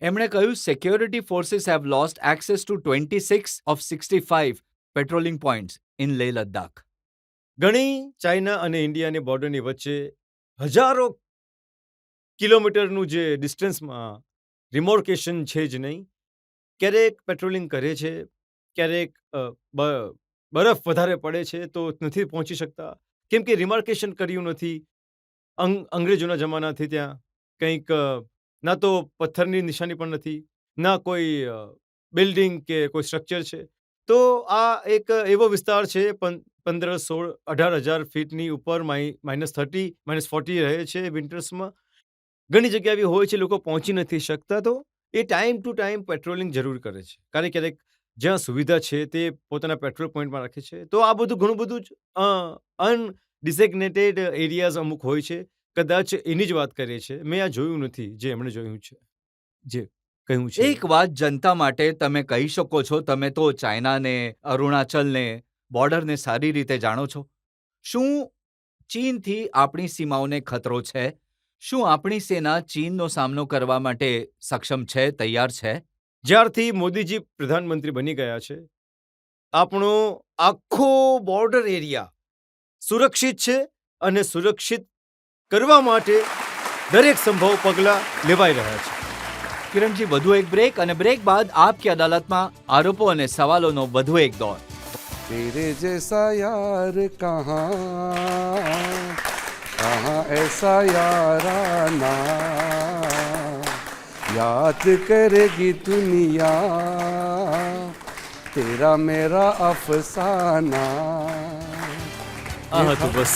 Speaker 2: એમણે કહ્યું security forces have lost access two 26 of 65 patrolling points in Leh Ladakh.
Speaker 4: ઘણી ચાઇના અને ઇન્ડિયાની બોર્ડરની વચ્ચે હજારો કિલોમીટરનું જે ડિસ્ટન્સમાં રિમોર્કેશન છે જ નહીં. ક્યારેક પેટ્રોલિંગ કરે છે, ક્યારેક બરફ વધારે પડે છે તો નથી પહોંચી શકતા, કેમ કે રિમાર્કેશન કર્યું નથી. અંગ્રેજોના જમાનાથી ત્યાં કંઈક ના તો પથ્થરની નિશાની પણ નથી, ના કોઈ બિલ્ડિંગ કે કોઈ સ્ટ્રક્ચર છે. તો આ એક એવો વિસ્તાર છે 15-16-18,000 ફીટની ઉપર -30, -40 રહે છે વિન્ટર્સમાં. ઘણી જગ્યા એવી હોય છે લોકો પહોંચી નથી શકતા, તો એ ટાઈમ ટુ ટાઈમ પેટ્રોલિંગ જરૂર કરે છે. ક્યારેક જ્યાં સુવિધા છે તે પોતાના પેટ્રોલ પોઈન્ટમાં રાખે છે. તો આ બધું ઘણું બધું જ અનડિઝિગ્નેટેડ એરિયાઝ અમુક હોય છે, કદાચ એની જ વાત કરે છે. મેં આ જોયું નથી જે એમણે જોયું છે, જે કહ્યું છે.
Speaker 2: એક વાત જનતા માટે તમે કહી શકો છો, તમે તો ચાઇનાને, અરુણાચલને, બોર્ડરને સારી રીતે જાણો છો. શું ચીનથી આપણી સીમાઓને ખતરો છે? શું આપણી સેના ચીનનો સામનો કરવા માટે સક્ષમ છે, તૈયાર છે?
Speaker 4: જ્યારથી મોદીજી પ્રધાનમંત્રી બની ગયા છે, આપણો આખો બોર્ડર એરિયા સુરક્ષિત છે અને સુરક્ષિત કરવા માટે દરેક સંભવ પગલાં લેવાઈ રહ્યા છે.
Speaker 2: કિરણજી, વધુ એક બ્રેક, અને બ્રેક બાદ આપ કી અદાલતમાં આરોપો અને સવાલોનો વધુ એક દોર.
Speaker 3: तेरे जैसा यार कहाँ कहाँ ऐसा याराना याद करेगी दुनिया तेरा मेरा अफसाना
Speaker 4: આ હતું બસ.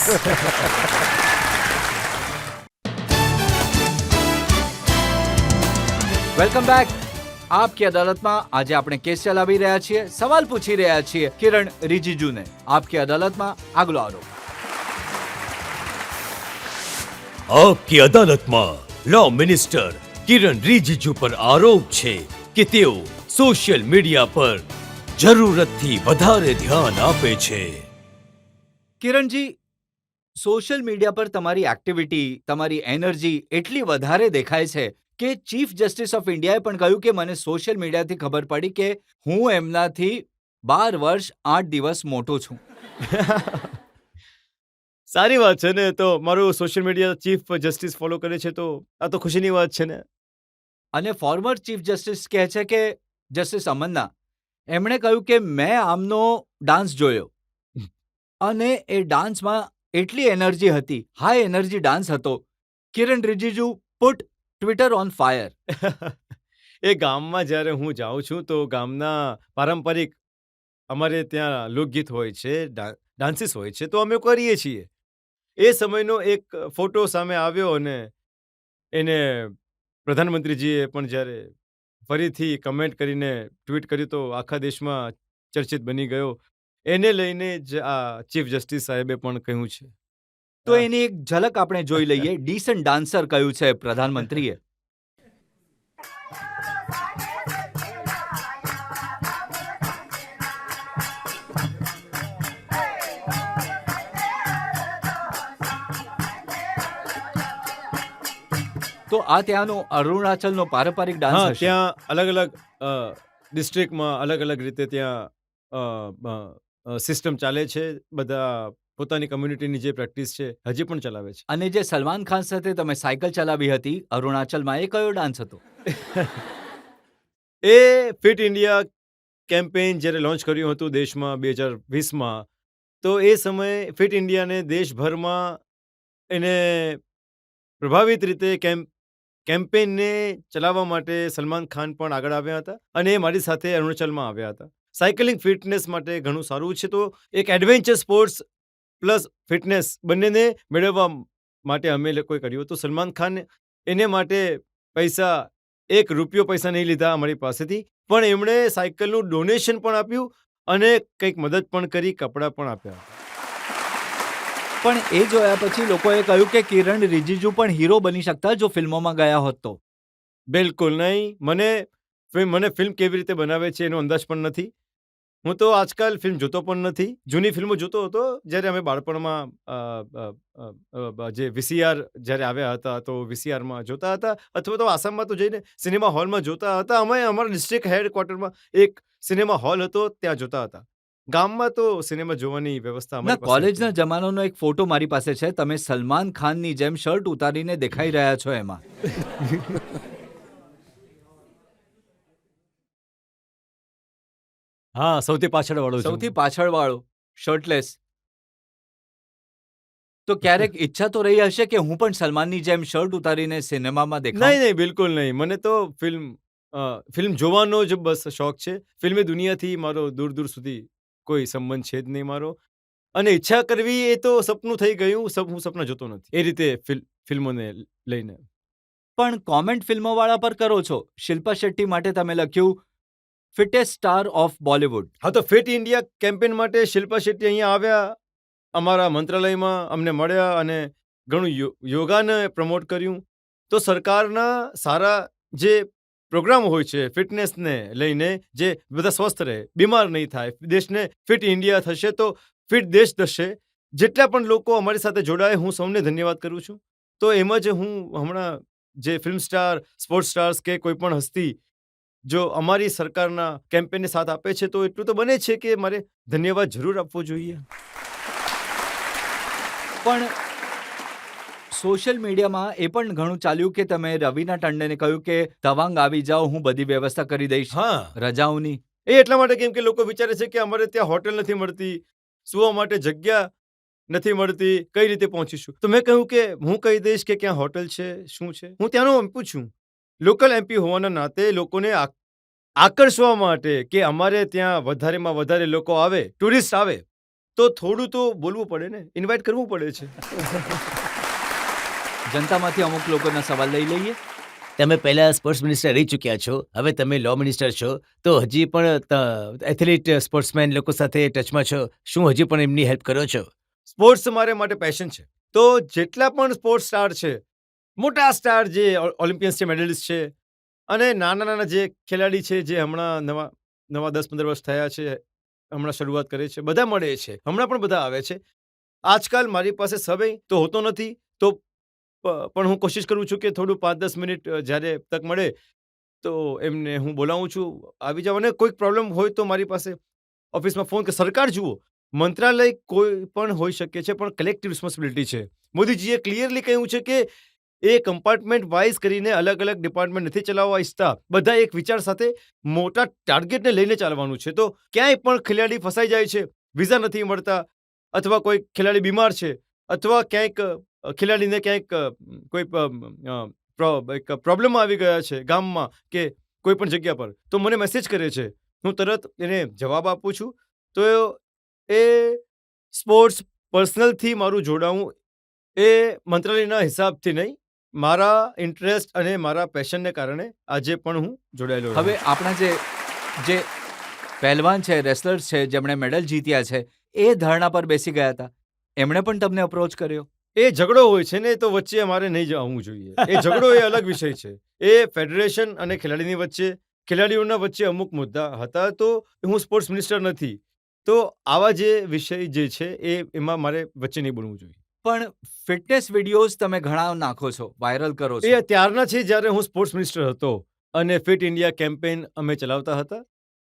Speaker 2: Welcome back. આપકી અદાલતમાં આજે આપણે કેસ ચલાવી રહ્યા છીએ, સવાલ પૂછી રહ્યા છીએ કિરણ રિજિજુને. આપકી અદાલતમાં આગલો આરોપ.
Speaker 1: આપકી અદાલતમાં લો મિનિસ્ટર કિરણ રિજિજુ પર આરોપ છે કે તેઓ સોશિયલ મીડિયા પર જરૂરતથી વધારે ધ્યાન આપે છે.
Speaker 2: કિરણજી, સોશિયલ મીડિયા પર તમારી એક્ટિવિટી, તમારી એનર્જી એટલી વધારે દેખાય છે કે ચીફ જસ્ટિસ ઓફ ઇન્ડિયાએ પણ કહ્યું કે મને સોશિયલ મીડિયાથી ખબર પડી કે હું એમનાથી 12 વર્ષ 8 દિવસ મોટો છું.
Speaker 4: સારી વાત છે ને. તો મારું social media chief justice follow કરે છે, તો આ તો ખુશીની વાત છે ને.
Speaker 2: અને ફોર્મર ચીફ જસ્ટિસ કહે છે કે જસ્ટિસ અમન્ના, એમણે કહ્યું કે મેં આમનો ડાન્સ જોયો અને એ ડાન્સમાં એટલી એનર્જી હતી, હાઈ એનર્જી ડાન્સ હતો. Kiran Rijiju put Twitter on fire.
Speaker 4: એ ગામમાં જ્યારે હું જાઉં છું તો ગામના પારંપરિક અમારે ત્યાં લોકગીત હોય છે, ડાન્સીસ હોય છે, તો અમે કરીએ છીએ. એ સમયનો એક ફોટો સામે આવ્યો અને એને પ્રધાનમંત્રીજીએ પણ જ્યારે ફરીથી કમેન્ટ કરીને ટ્વીટ કર્યું તો આખા દેશમાં ચર્ચિત બની ગયો. એને લઈને જ આ ચીફ જસ્ટિસ સાહેબે પણ કહ્યું છે.
Speaker 2: તો એની એક ઝલક આપણે જોઈ લઈએ. ડીસન્ટ ડાન્સર કહ્યું છે પ્રધાનમંત્રીએ. તો આ ત્યાંનો અરુણાચલનો પારંપરિક
Speaker 4: હા,
Speaker 2: ડાન્સ હશે.
Speaker 4: ત્યાં અલગ અલગ ડિસ્ટ્રિક્ટમાં અલગ અલગ રીતે ત્યાં સિસ્ટમ ચાલે છે. બધા પોતાની કમ્યુનિટીની જે પ્રેક્ટિસ છે હજી પણ ચલાવે છે.
Speaker 2: અને જે સલમાન ખાન સાથે તમે સાયકલ ચલાવી હતી અરુણાચલમાં, એ કયો ડાન્સ હતો?
Speaker 4: એ ફિટ ઇન્ડિયા કેમ્પેઇન જ્યારે લોન્ચ કર્યું હતું દેશમાં 2020માં, તો એ સમયે ફિટ ઇન્ડિયાને દેશભરમાં એને પ્રભાવિત રીતે કેમ્પેઇનને ચલાવવા માટે સલમાન ખાન પણ આગળ આવ્યા હતા અને એ મારી સાથે અરુણાચલમાં આવ્યા હતા. સાયકલિંગ ફિટનેસ માટે ઘણું સારું છે, તો એક એડવેન્ચર સ્પોર્ટ્સ પ્લસ ફિટનેસ બંનેને મેળવવા માટે અમે લોકોએ કર્યું હતું. સલમાન ખાન એને માટે પૈસા, 1 રૂપિયો પૈસા નહીં લીધા અમારી પાસેથી, પણ એમણે સાયકલનું ડોનેશન પણ આપ્યું અને કંઈક મદદ પણ કરી, કપડાં પણ આપ્યા.
Speaker 2: પણ એ જોયા પછી લોકોએ કહ્યું કે કિરણ રિજિજુ પણ હીરો બની શકતા જો ફિલ્મોમાં ગયા હોત તો.
Speaker 4: બિલકુલ નહીં. મને ફિલ્મ કેવી રીતે બનાવે છે એનો અંદાજ પણ નથી. હું તો આજકાલ ફિલ્મ જોતો પણ નથી. જૂની ફિલ્મો જોતો હતો જ્યારે અમે બાળપણમાં જે VCR જ્યારે આવ્યા હતા તો VCRમાં જોતા હતા, અથવા તો આસામમાં તો જઈને સિનેમા હોલમાં જોતા હતા. અમે અમારા ડિસ્ટ્રિક્ટ હેડક્વાર્ટરમાં એક સિનેમા હોલ હતો, ત્યાં જોતા હતા. ગામમાં તો સિનેમા જોવાની વ્યવસ્થા
Speaker 2: ના,
Speaker 4: અમારી પાસે
Speaker 2: કોલેજના
Speaker 4: હતી.
Speaker 2: જમાનાનો એક ફોટો મારી પાસે છે. તમે સલમાન ખાનની જેમ શર્ટ ઉતારીને દેખાઈ રહ્યા છો એમાં.
Speaker 4: હા, સૌથી પાછળવાળો છું.
Speaker 2: સૌથી પાછળવાળો, શર્ટલેસ. તો ક્યારેક ઈચ્છા તો રહી હશે કે હું પણ સલમાનની જેમ શર્ટ ઉતારીને સિનેમામાં દેખાઉં?
Speaker 4: નહીં, બિલકુલ નહીં. મને તો ફિલ્મ જોવાનો જ બસ શોખ છે. ફિલ્મી દુનિયાથી મારો દૂર દૂર સુધી કોઈ સંબંધ છે જ નહીં મારો. અને ઈચ્છા કરવી એ તો સપનું થઈ ગયું. હું સપના જોતો નથી એ રીતે ફિલ્મોને લઈને.
Speaker 2: પણ કોમેન્ટ ફિલ્મોવાળા પર કરો છો. શિલ્પા શેટ્ટી માટે તમે લખ્યું ફિટેસ્ટ સ્ટાર ઓફ બોલિવૂડ.
Speaker 4: હા, તો ફિટ ઇન્ડિયા કેમ્પેઇન માટે શિલ્પા શેટ્ટી અહીંયા આવ્યા, અમારા મંત્રાલયમાં અમને મળ્યા અને ઘણું યોગાને પ્રમોટ કર્યું. તો સરકારના સારા જે પ્રોગ્રામ હોય છે ફિટનેસને લઈને, જે બધા સ્વસ્થ રહે, બીમાર નહીં થાય, દેશને ફિટ ઇન્ડિયા થશે તો ફિટ દેશ થશે. જેટલા પણ લોકો અમારી સાથે જોડાય, હું સૌને ધન્યવાદ કરું છું. તો એમ જ હું હમણાં જે ફિલ્મ સ્ટાર, સ્પોર્ટ્સ સ્ટાર્સ કે કોઈ પણ હસ્તી જો અમારી સરકારના કેમ્પેનને સાથ આપે છે તો એટલું તો બને છે કે મારે ધન્યવાદ જરૂર આપવો જોઈએ.
Speaker 2: પણ સોશિયલ મીડિયામાં એ પણ ઘણું ચાલ્યું કે તમે રવિના ટંડને કહ્યું કે તવાંગ આવી જાઓ, હું બધી વ્યવસ્થા કરી દઈશ
Speaker 1: હા,
Speaker 2: રજાઓની.
Speaker 4: એ એટલા માટે કેમ કે લોકો વિચારે છે કે અમારે ત્યાં હોટેલ નથી મળતી, સુવા માટે જગ્યા નથી મળતી, કઈ રીતે પહોંચીશું? તો મેં કહ્યું કે હું કહી દઈશ કે ક્યાં હોટેલ છે, શું છે. હું ત્યાંનો એમપી છું. લોકલ એમપી હોવાના નાતે લોકોને આકર્ષવા માટે કે અમારે ત્યાં વધારેમાં વધારે લોકો આવે, ટુરિસ્ટ આવે, તો થોડું તો બોલવું પડે ને, ઇન્વાઇટ કરવું પડે છે.
Speaker 2: જનતામાંથી અમુક લોકોના સવાલ લઈ લઈએ.
Speaker 1: તમે પહેલા સ્પોર્ટ્સ મિનિસ્ટર રહી ચૂક્યા છો, હવે તમે લો મિનિસ્ટર છો, તો હજી પણ એથ્લેટ સ્પોર્ટ્સમેન લોકો સાથે ટચમાં છો. શું હજી પણ એમની હેલ્પ કરો છો?
Speaker 4: સ્પોર્ટ્સ મારે માટે પેશન છે. તો જેટલા પણ સ્પોર્ટ્સ સ્ટાર છે, મોટા સ્ટાર જે ઓલિમ્પિયન્સ છે, મેડલિસ્ટ છે, અને નાના જે ખેલાડી છે જે હમણાં નવા 10-15 વર્ષ થયા છે, હમણાં શરૂઆત કરે છે, બધા મળે છે. હમણાં પણ બધા આવે છે. આજકાલ મારી પાસે સમય તો હોતો નથી, તો પણ હું કોશિશ કરું છું કે થોડું 5-10 મિનિટ જ્યારે તક મળે તો એમને હું બોલાવું છું, આવી જાઓ. અને કોઈક પ્રોબ્લેમ હોય તો મારી પાસે ઓફિસમાં ફોન કે સરકાર જુઓ, મંત્રાલય કોઈ પણ હોઈ શકે છે, પણ કલેક્ટિવ રિસ્પોન્સિબિલિટી છે. મોદીજીએ ક્લિયરલી કહ્યું છે કે એ કમ્પાર્ટમેન્ટ વાઇઝ કરીને અલગ અલગ ડિપાર્ટમેન્ટ નથી ચલાવવા ઈચ્છતા. બધા એક વિચાર સાથે મોટા ટાર્ગેટને લઈને ચાલવાનું છે. તો ક્યાંય પણ ખેલાડી ફસાઈ જાય છે, વિઝા નથી મળતા, અથવા કોઈ ખેલાડી બીમાર છે, અથવા ક્યાંક ખેલાડીને ક્યાંક કોઈ એક પ્રોબ્લેમ આવી ગયા છે ગામમાં કે કોઈ પણ જગ્યા પર, તો મને મેસેજ કરે છે. હું તરત એને જવાબ આપું છું. તો એ સ્પોર્ટ્સ પર્સનલથી મારું જોડાવું એ મંત્રાલયના હિસાબથી નહીં, મારા ઇન્ટરેસ્ટ અને મારા પેશનને કારણે આજે પણ હું જોડાયેલો રહ્યો.
Speaker 2: હવે આપણા જે પહેલવાન છે, રેસલર્સ છે, જેમણે મેડલ જીત્યા છે, એ ધરણા પર બેસી ગયા હતા. એમણે પણ તમને અપ્રોચ કર્યો?
Speaker 4: એ ઝઘડો હોય છે ને, તો વચ્ચે અમારે નહીં જવું જોઈએ. એ ઝઘડો એ અલગ વિષય છે. એ ફેડરેશન અને ખેલાડીની વચ્ચે, ખેલાડીઓના વચ્ચે અમુક મુદ્દા હતા. તો હું સ્પોર્ટ્સ મિનિસ્ટર નથી, તો આવા જે વિષય જે છે એમાં મારે વચ્ચે નહીં બોલવું જોઈએ.
Speaker 2: પણ ફિટનેસ વિડીયોઝ તમે ઘણા નાખો છો, વાયરલ કરો
Speaker 4: એ
Speaker 2: છો.
Speaker 4: ત્યારના છે જ્યારે હું સ્પોર્ટ્સ મિનિસ્ટર હતો અને ફિટ ઇન્ડિયા કેમ્પેઇન અમે ચલાવતા હતા.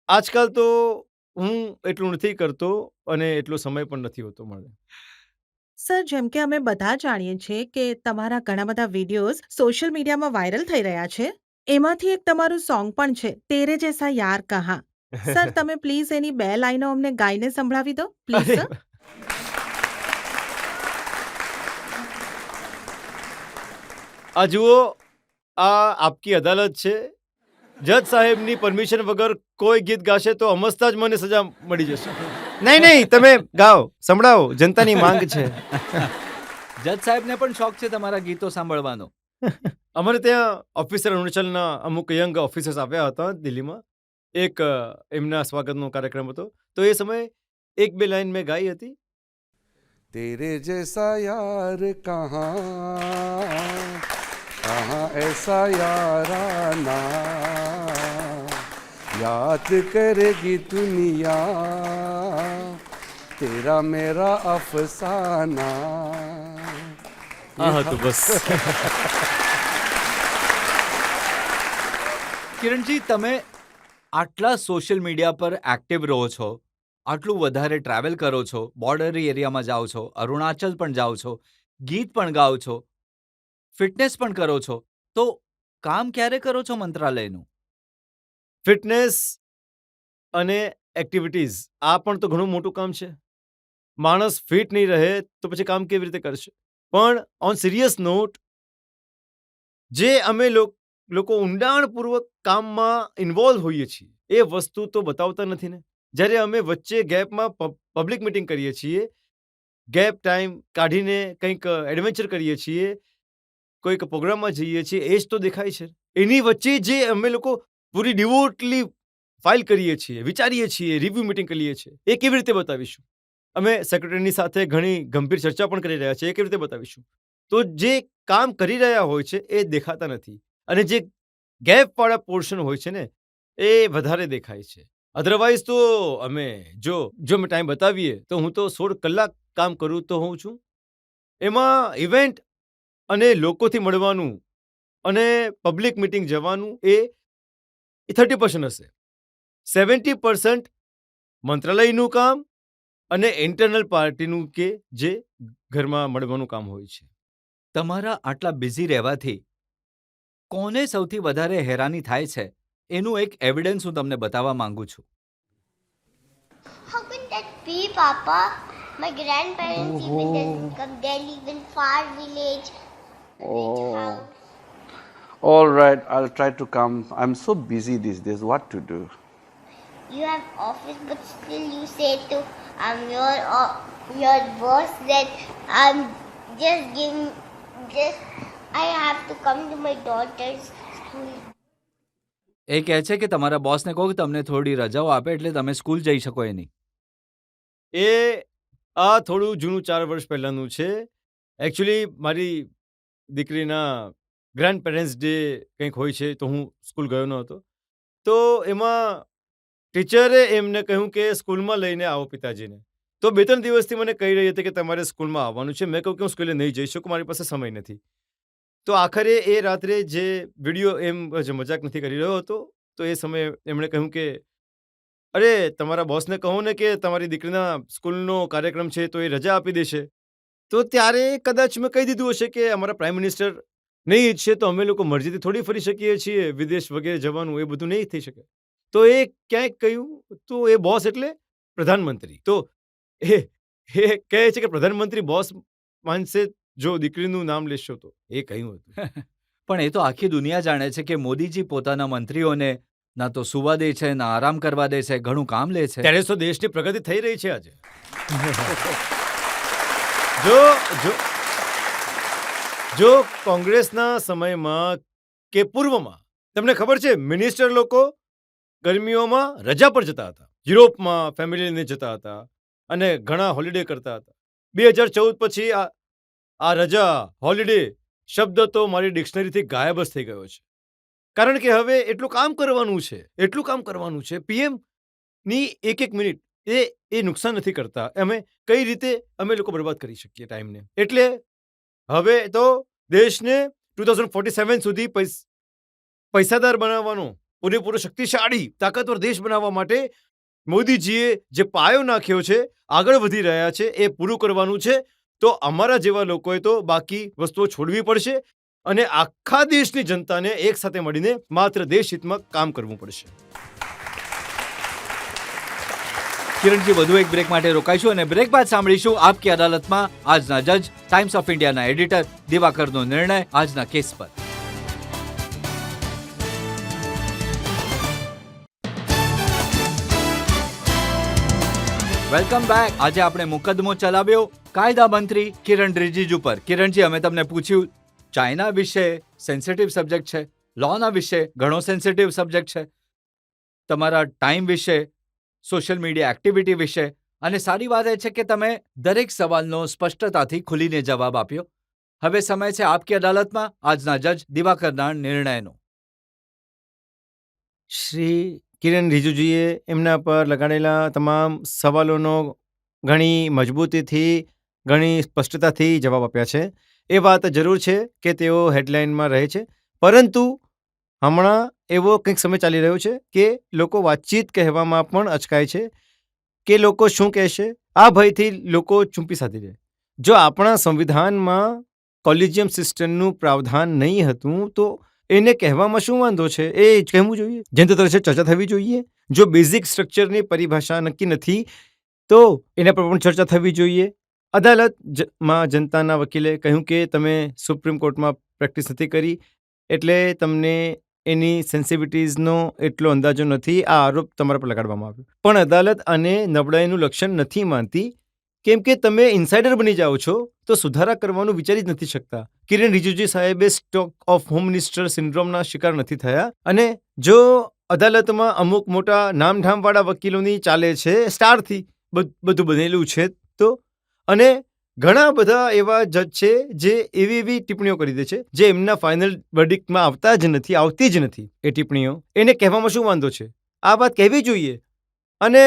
Speaker 4: આજકાલ તો હું એટલું નથી કરતો અને એટલો સમય પણ નથી હોતો મને.
Speaker 5: સર, જેમ કે અમે બધા જાણીએ છીએ કે તમારા ઘણા બધા વિડીયોઝ સોશિયલ મીડિયામાં વાયરલ થઈ રહ્યા છે. એમાંથી એક તમારું સોંગ પણ છે, તેરે જૈસા યાર કહા. સર, તમે પ્લીઝ એની 2 લાઈનો અમને ગાઈને સંભળાવી દો, પ્લીઝ
Speaker 4: અરે,
Speaker 5: સર.
Speaker 4: આ જુઓ, આ આપકી અદાલત છે. જજ સાહેબની પરમિશન વગર કોઈ ગીત ગાશે તો અમસ્તા જ મને સજા મળી જશે. નહીં, તમે ગાઓ, સંભળાવો, જનતાની માંગ છે.
Speaker 2: જજ સાહેબને પણ શોખ છે તમારા ગીતો સાંભળવાનો.
Speaker 4: અમારે ત્યાં ઓફિસર અરુણાચલના અમુક યંગ ઓફિસર્સ આવ્યા હતા દિલ્હીમાં. એક એમના સ્વાગતનો કાર્યક્રમ હતો, તો એ સમયે 1-2 લાઈન મેં ગાઈ હતી.
Speaker 3: तेरे जैसा यार कहाँ कहाँ ऐसा याराना याद करेगी दुनिया तेरा मेरा अफसाना.
Speaker 4: આ હતું બસ.
Speaker 2: કિરણજી, તમે આટલા સોશિયલ મીડિયા પર એક્ટિવ રહો છો, આટલું વધારે ટ્રાવેલ કરો છો, બોર્ડર એરિયામાં જાઓ છો, અરુણાચલ પણ જાઓ છો, ગીત પણ ગાઓ છો, ફિટનેસ પણ કરો છો, તો કામ ક્યારે કરો છો મંત્રાલયનું?
Speaker 4: ફિટનેસ અને એક્ટિવિટીઝ, આ પણ તો ઘણું મોટું કામ છે. માણસ ફિટ નહીં રહે તો પછી કામ કેવી રીતે કરશે? પણ ઓન સિરિયસ નોટ, જે અમે લોકો ઊંડાણપૂર્વક કામમાં ઇન્વોલ્વ હોઈએ છીએ, એ વસ્તુ તો બતાવતા નથી ને. જ્યારે અમે વચ્ચે ગેપમાં પબ્લિક મિટિંગ કરીએ છીએ, ગેપ ટાઈમ કાઢીને કંઈક એડવેન્ચર કરીએ છીએ, કોઈક પ્રોગ્રામમાં જઈએ છીએ, એ જ તો દેખાય છે. એની વચ્ચે જે અમે લોકો પૂરી ડિવોટલી ફાઇલ કરીએ છીએ, વિચારીએ છીએ, રિવ્યુ મિટિંગ કરીએ છીએ, એ કેવી રીતે બતાવીશું? અમે સેક્રેટરીની સાથે ઘણી ગંભીર ચર્ચા પણ કરી રહ્યા છીએ, એ કેવી રીતે બતાવીશું? તો જે કામ કરી રહ્યા હોય છે એ દેખાતા નથી, અને જે ગેપવાળા પોર્શન હોય છે ને, એ વધારે દેખાય છે. અધરવાઇઝ તો અમે જો મેં ટાઈમ બતાવીએ તો હું તો 16 કલાક કામ કરું તો હોઉં છું. એમાં ઇવેન્ટ અને લોકોથી મળવાનું અને પબ્લિક મિટિંગ જવાનું એ 30% હશે. 70% મંત્રાલયનું કામ અને ઇન્ટરનલ પાર્ટીનું કે જે ઘરમાં મળવાનું કામ હોય છે.
Speaker 2: તમારા આટલા બિઝી રહેવાથી કોને સૌથી વધારે હેરાની થાય છે એનું એક એવિડન્સ હું તમને બતાવવા માંગુ છું.
Speaker 8: See, Papa, my grandparents even doesn't come. They live in far village, rich house.
Speaker 3: All right, I'll try to come. I'm so busy these days. What to do?
Speaker 8: You have office, but still you say to your boss that I'm I have to come to my daughter's school.
Speaker 2: એ કહે છે કે તમારા બોસને કહો કે તમને થોડી રજાઓ આપે એટલે તમે સ્કૂલ જઈ શકો એની.
Speaker 4: એ આ થોડું જૂનું 4 વર્ષ પહેલાંનું છે. એકચ્યુઅલી મારી દીકરીના ગ્રાન્ડ પેરેન્ટ્સ ડે કંઈક હોય છે તો હું સ્કૂલ ગયો ન હતો. તો એમાં ટીચરે એમને કહ્યું કે સ્કૂલમાં લઈને આવો પિતાજીને. તો 2-3 દિવસથી મને કહી રહી હતી કે તમારે સ્કૂલમાં આવવાનું છે. મેં કહ્યું કે હું સ્કૂલે નહીં જઈ શકું, મારી પાસે સમય નથી. તો આખરે એ રાત્રે જે વિડીયો એમ જ મજાક નથી કરી રહ્યો હતો, તો એ સમયે એમણે કહ્યું કે અરે તમારા બોસને કહો ને કે તમારી દીકરીના સ્કૂલનો કાર્યક્રમ છે તો એ રજા આપી દેશે. તો ત્યારે કદાચ મેં કહી દીધું હશે કે અમારા પ્રાઇમ મિનિસ્ટર નહીં ઈચ્છે તો અમે લોકો મરજીથી થોડી ફરી શકીએ છીએ, વિદેશ વગેરે જવાનું એ બધું નહીં થઈ શકે. તો એ ક્યાંક કહ્યું તો એ બોસ એટલે પ્રધાનમંત્રી. તો એ એ કહે છે કે પ્રધાનમંત્રી બોસ માનશે જો દીકરીનું નામ લેશો તો. એ કહ્યું હતું.
Speaker 2: પણ એ તો આખી દુનિયા જાણે છે કે મોદીજી પોતાના મંત્રીઓને ના તો સુવા દે છે ના આરામ કરવા દે છે, ઘણું કામ લે છે.
Speaker 4: ત્યારે તો દેશની પ્રગતિ થઈ રહી છે આજે. જો જો જો કોંગ્રેસના સમયમાં કે પૂર્વમાં તમને ખબર છે મિનિસ્ટર લોકો ગરમીઓમાં રજા પર જતા હતા, યુરોપમાં ફેમિલી લઈને જતા હતા અને ઘણા હોલિડે કરતા હતા. 2014 પછી આ રજા હોલિડે શબ્દ તો મારી ડિક્શનરીથી ગાયબ જ થઈ ગયો છે. કારણ કે હવે એટલું કામ કરવાનું છે. પીએમ ની એક મિનિટ એ નુકસાન નથી કરતા. કઈ રીતે અમે લોકો બરબાદ કરી શકીએ ટાઈમને. એટલે હવે તો દેશને 2047 સુધી પૈસાદાર બનાવવાનો, પૂરેપૂરો શક્તિશાળી તાકાતવર દેશ બનાવવા માટે મોદીજીએ જે પાયો નાખ્યો છે, આગળ વધી રહ્યા છે, એ પૂરું કરવાનું છે. તો અમારા જેવા લોકોએ તો બાકી વસ્તુઓ છોડવી પડશે અને આખા દેશની જનતાને એક સાથે મળીને માત્ર દેશ હિતમાં કામ કરવું પડશે.
Speaker 2: કિરણજી, વધુ એક બ્રેક માટે રોકાઈશું અને બ્રેક બાદ સાંભળીશું આપકી અદાલતમાં આજના જજ, ટાઈમ્સ ઓફ ઇન્ડિયાના એડિટર દિવાકરનો નિર્ણય આજના કેસ પર. Welcome back. આજે આપણે મુકદ્દમો ચલાવ્યો કાયદા મંત્રી કિરણ રિજિજુ પર. કિરણજી, અમે તમને પૂછ્યું ચાઇના વિશે સેન્સિટિવ સબ્જેક્ટ છે, લોના વિશે ઘણો સેન્સિટિવ સબ્જેક્ટ છે, તમારા ટાઈમ વિશે, સોશિયલ મીડિયા એક્ટિવિટી વિશે, અને સારી વાત એ છે કે તમે દરેક સવાલનો સ્પષ્ટતાથી ખુલીને જવાબ આપ્યો. હવે સમય છે આપકી અદાલતમાં આજના જજ દિવાકરના નિર્ણયનો.
Speaker 4: શ્રી કિરણ રિજિજુએ એમના પર લગાડેલા તમામ સવાલોનો ઘણી મજબૂતીથી, ઘણી સ્પષ્ટતાથી જવાબ આપ્યા છે. એ વાત જરૂર છે કે તેઓ હેડલાઇનમાં રહે છે, પરંતુ હમણાં એવો કંઈક સમય ચાલી રહ્યો છે કે લોકો વાતચીત કહેવામાં પણ અચકાય છે કે લોકો શું કહેશે. આ ભયથી લોકો ચૂંપી સાધી રહે. જો આપણા સંવિધાનમાં કોલિજિયમ સિસ્ટમનું પ્રાવધાન નહીં હતું તો એને કહેવામાં શું વાંધો છે? એ જ કહેવું જોઈએ. જનતા તરફે ચર્ચા થવી જોઈએ. જો બેઝિક સ્ટ્રક્ચરની પરિભાષા નક્કી નથી તો એના પર પણ ચર્ચા થવી જોઈએ. અદાલતમાં જનતાના વકીલે કહ્યું કે તમે સુપ્રીમ કોર્ટમાં પ્રેક્ટિસ નથી કરી એટલે તમને એની સેન્સિટિવિટીઝનો એટલો અંદાજો નથી. આ આરોપ તમારા પર લગાડવામાં આવ્યો. પણ અદાલત આને નબળાઈનું લક્ષણ નથી માનતી, કેમ કે તમે ઇન્સાઇડર બની જાઓ છો તો સુધારા કરવાનું વિચારી જ નથી શકતા. કિરણ રિજિજુ સાહેબે સ્ટોક ઓફ હોમ મિનિસ્ટર સિન્ડ્રોમના શિકાર નથી થયા. અને જો અદાલતમાં અમુક મોટા નામધામવાળા વકીલોની ચાલે છે, સ્ટારથી બધું બનેલું છે તો, અને ઘણા બધા એવા જજ છે જે એવી ટિપ્પણીઓ કરી દે છે જે એમના ફાઇનલ વર્ડિક્ટમાં આવતી જ નથી. એ ટિપ્પણીઓ એને કહેવામાં શું વાંધો છે? આ વાત કહેવી જોઈએ. અને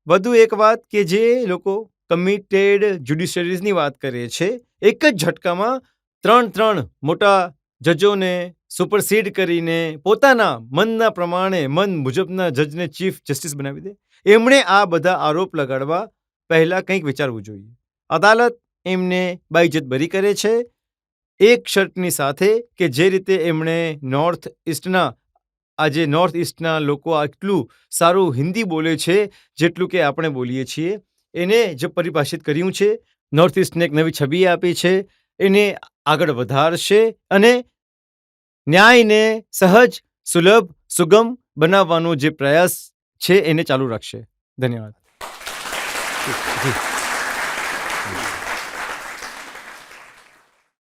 Speaker 4: વધુ એક વાત કે જે લોકો કમિટેડ જ્યુડિશિયરીઝની વાત કરે છે, એક જ ઝટકામાં 3 મોટા જજોને સુપરસીડ કરીને પોતાના મનના પ્રમાણે મન મુજબના જજને ચીફ જસ્ટિસ બનાવી દે. એમણે આ બધા આરોપ લગાડવા પહેલા કંઈક વિચારવું જોઈએ. અદાલત એમને બાઇજત બરી કરે છે એક શર્તની સાથે કે જે રીતે એમણે નોર્થ ઇસ્ટના લોકો આટલું સારું હિન્દી બોલે છે જેટલું કે આપણે બોલીએ છીએ, એને જે પરિભાષિત કર્યું છે, નોર્થ ઇસ્ટને એક નવી છબી આપી છે, એને આગળ વધારશે અને ન્યાયને સહજ, સુલભ, સુગમ બનાવવાનો જે પ્રયાસ છે એને ચાલુ રાખશે. ધન્યવાદ.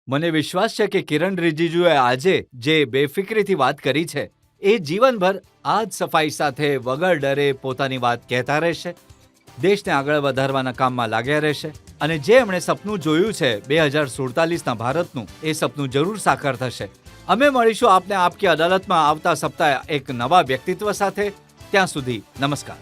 Speaker 2: મને વિશ્વાસ છે કે કિરણ રિજિજુએ આજે જે બેફિકરીથી વાત કરી છે એ જીવનભર આ જ સફાઈ સાથે વગર ડરે પોતાની વાત કહેતા રહેશે, દેશને આગળ વધારવાના કામમાં લાગ્યા રહેશે અને જે એમણે સપનું જોયું છે 2047ના ભારતનું, એ સપનું જરૂર સાકાર થશે. અમે મળીશું આપને આપકી અદાલતમાં આવતા સપ્તાહે એક નવા વ્યક્તિત્વ સાથે. ત્યાં સુધી નમસ્કાર.